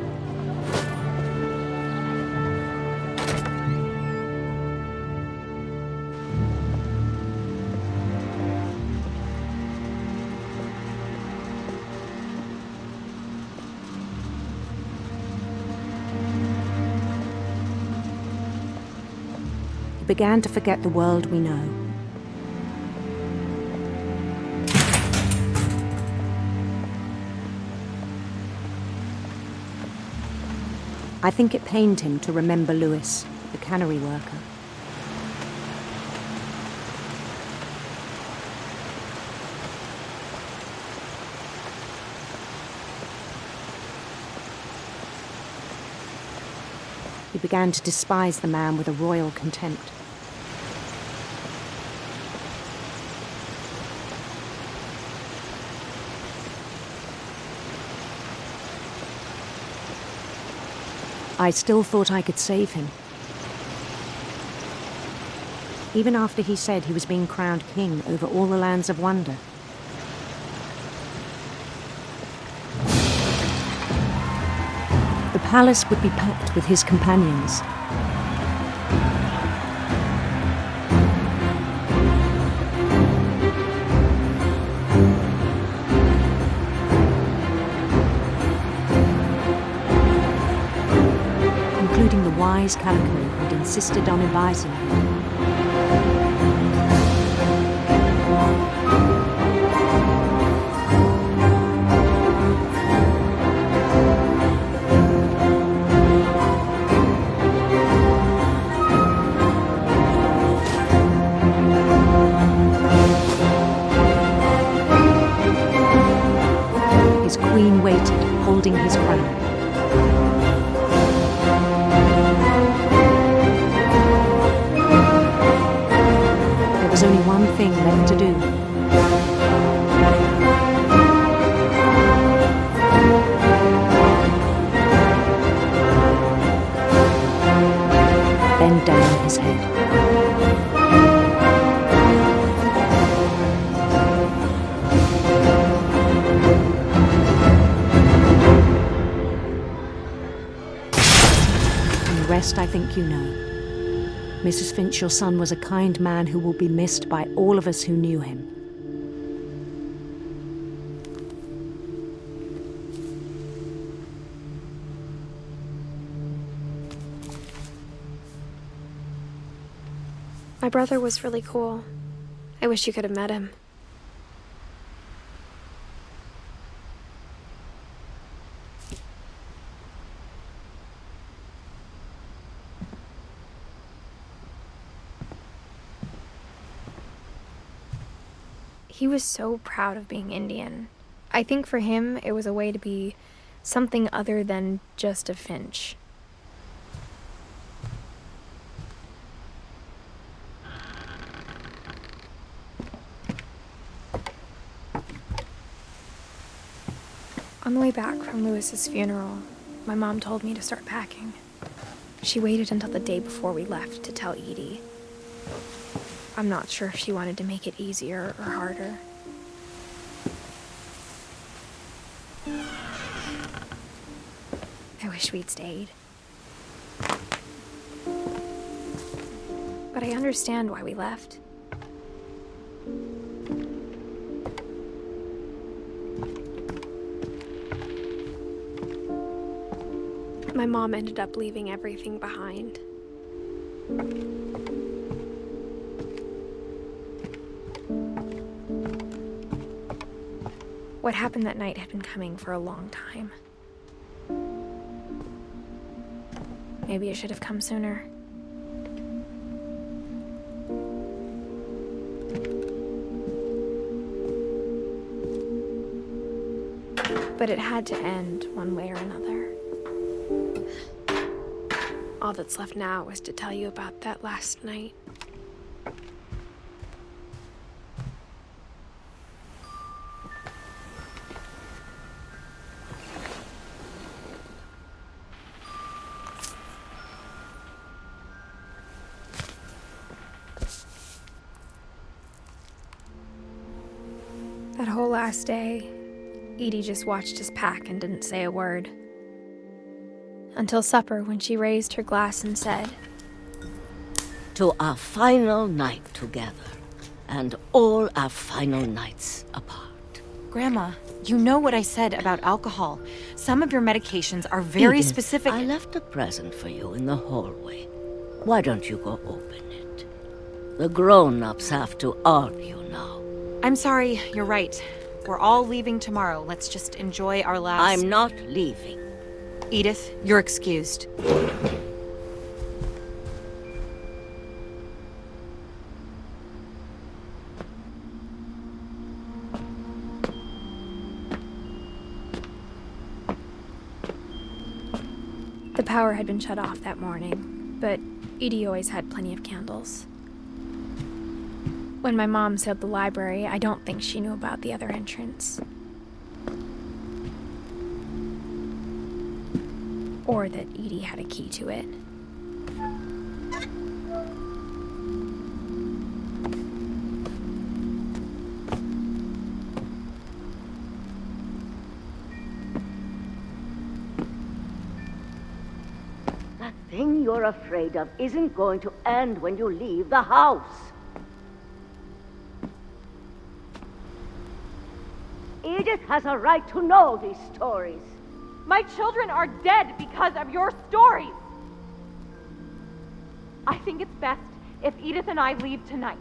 He began to forget the world we know. I think it pained him to remember Lewis, the cannery worker. He began to despise the man with a royal contempt. I still thought I could save him. Even after he said he was being crowned king over all the lands of wonder. The palace would be packed with his companions. Including the wise Calico who'd insisted on advising him. His queen waited, holding his crown. There was only one thing left to do. Bend down his head. Rest, I think you know. Mrs. Finch, your son was a kind man who will be missed by all of us who knew him. My brother was really cool. I wish you could have met him. He was so proud of being Indian. I think for him, it was a way to be something other than just a Finch. On the way back from Lewis's funeral, my mom told me to start packing. She waited until the day before we left to tell Edie. I'm not sure if she wanted to make it easier or harder. I wish we'd stayed. But I understand why we left. My mom ended up leaving everything behind. What happened that night had been coming for a long time. Maybe it should have come sooner. But it had to end one way or another. All that's left now is to tell you about that last night. That whole last day, Edie just watched us pack and didn't say a word. Until supper, when she raised her glass and said, "To our final night together, and all our final nights apart." Grandma, you know what I said about alcohol. Some of your medications are very Edith, specific. I left a present for you in the hallway. Why don't you go open it? The grown-ups have to argue now. I'm sorry, you're right. We're all leaving tomorrow. Let's just enjoy our last... I'm not leaving. Edith, you're excused. The power had been shut off that morning, but Edie always had plenty of candles. When my mom sealed the library, I don't think she knew about the other entrance. Or that Edie had a key to it. That thing you're afraid of isn't going to end when you leave the house. Edith has a right to know these stories. My children are dead because of your stories. I think it's best if Edith and I leave tonight.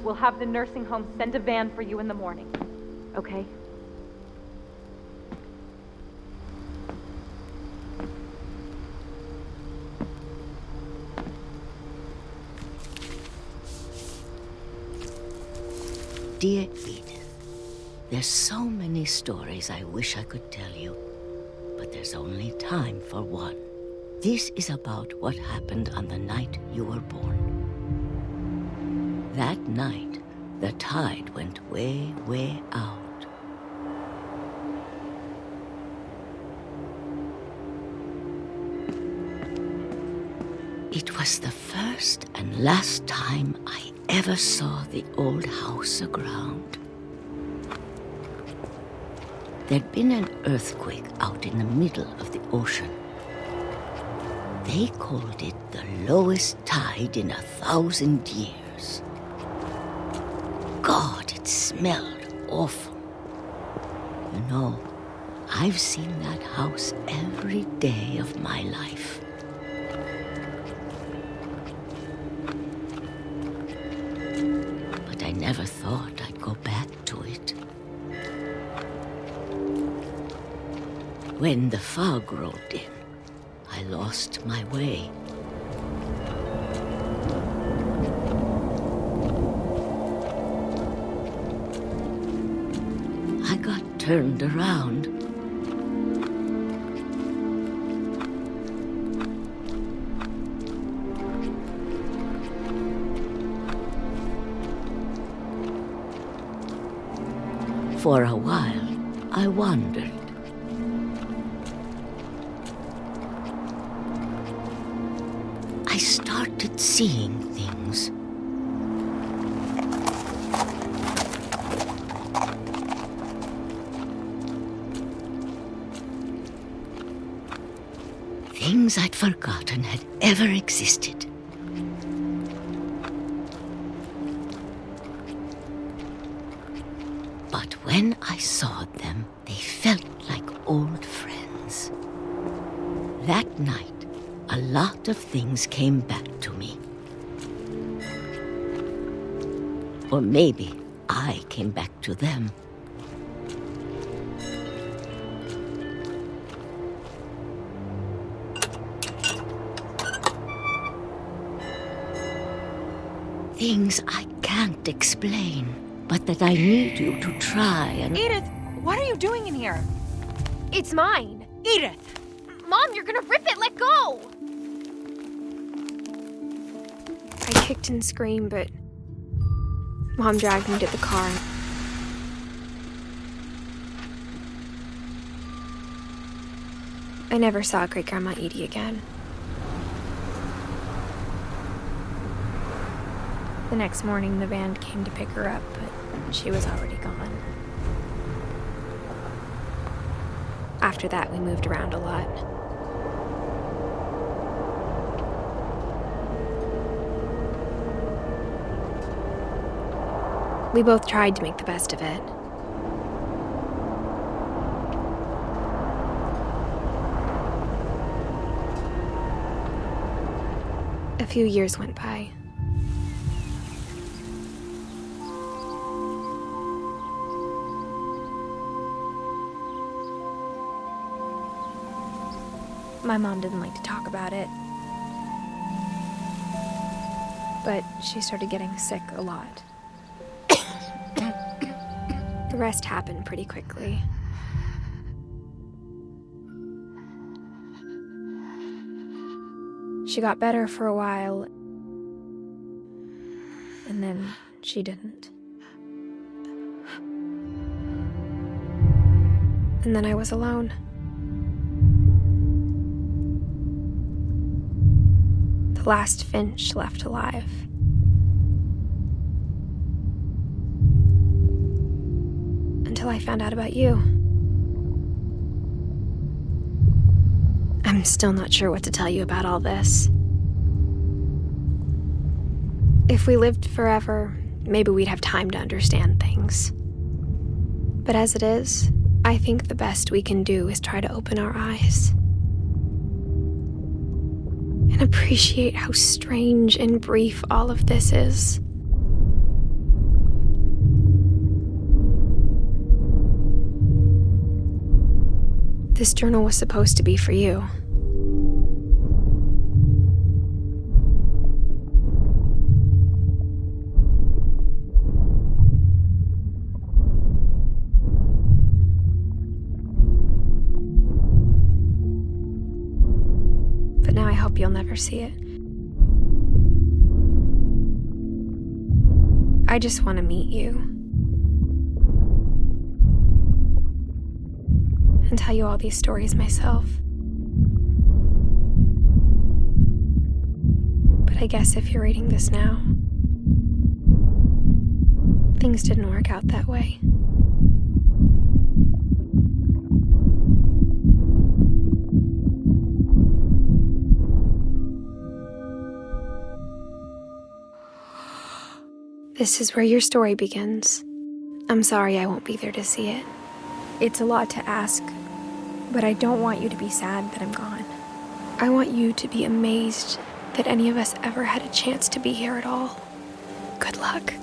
We'll have the nursing home send a van for you in the morning, okay? Dear Edith, there's so many stories I wish I could tell you, but there's only time for one. This is about what happened on the night you were born. That night, the tide went way, way out. It was the first and last time I ever saw the old house aground. There'd been an earthquake out in the middle of the ocean. They called it the lowest tide in 1,000 years. God, it smelled awful. You know, I've seen that house every day of my life. But I never thought I'd go back to it. When the fog rolled in, I lost my way. I got turned around. For a while, I wondered. I started seeing things. Things I'd forgotten had ever existed. But when I saw them, they felt like old friends. That night, a lot of things came back to me. Or maybe I came back to them. Things I can't explain, but that I need you to try and... Edith, what are you doing in here? It's mine. Edith! Mom, you're gonna rip it! Let go! I kicked and screamed, but Mom dragged me to the car. I never saw Great-Grandma Edie again. The next morning, the band came to pick her up, but she was already gone. After that, we moved around a lot. We both tried to make the best of it. A few years went by. My mom didn't like to talk about it, but she started getting sick a lot. The rest happened pretty quickly. She got better for a while, and then she didn't. And then I was alone. The last Finch left alive. Until I found out about you. I'm still not sure what to tell you about all this. If we lived forever, maybe we'd have time to understand things. But as it is, I think the best we can do is try to open our eyes. And appreciate how strange and brief all of this is. This journal was supposed to be for you. But now I hope you'll never see it. I just want to meet you. And tell you all these stories myself. But I guess if you're reading this now, things didn't work out that way. This is where your story begins. I'm sorry I won't be there to see it. It's a lot to ask, but I don't want you to be sad that I'm gone. I want you to be amazed that any of us ever had a chance to be here at all. Good luck.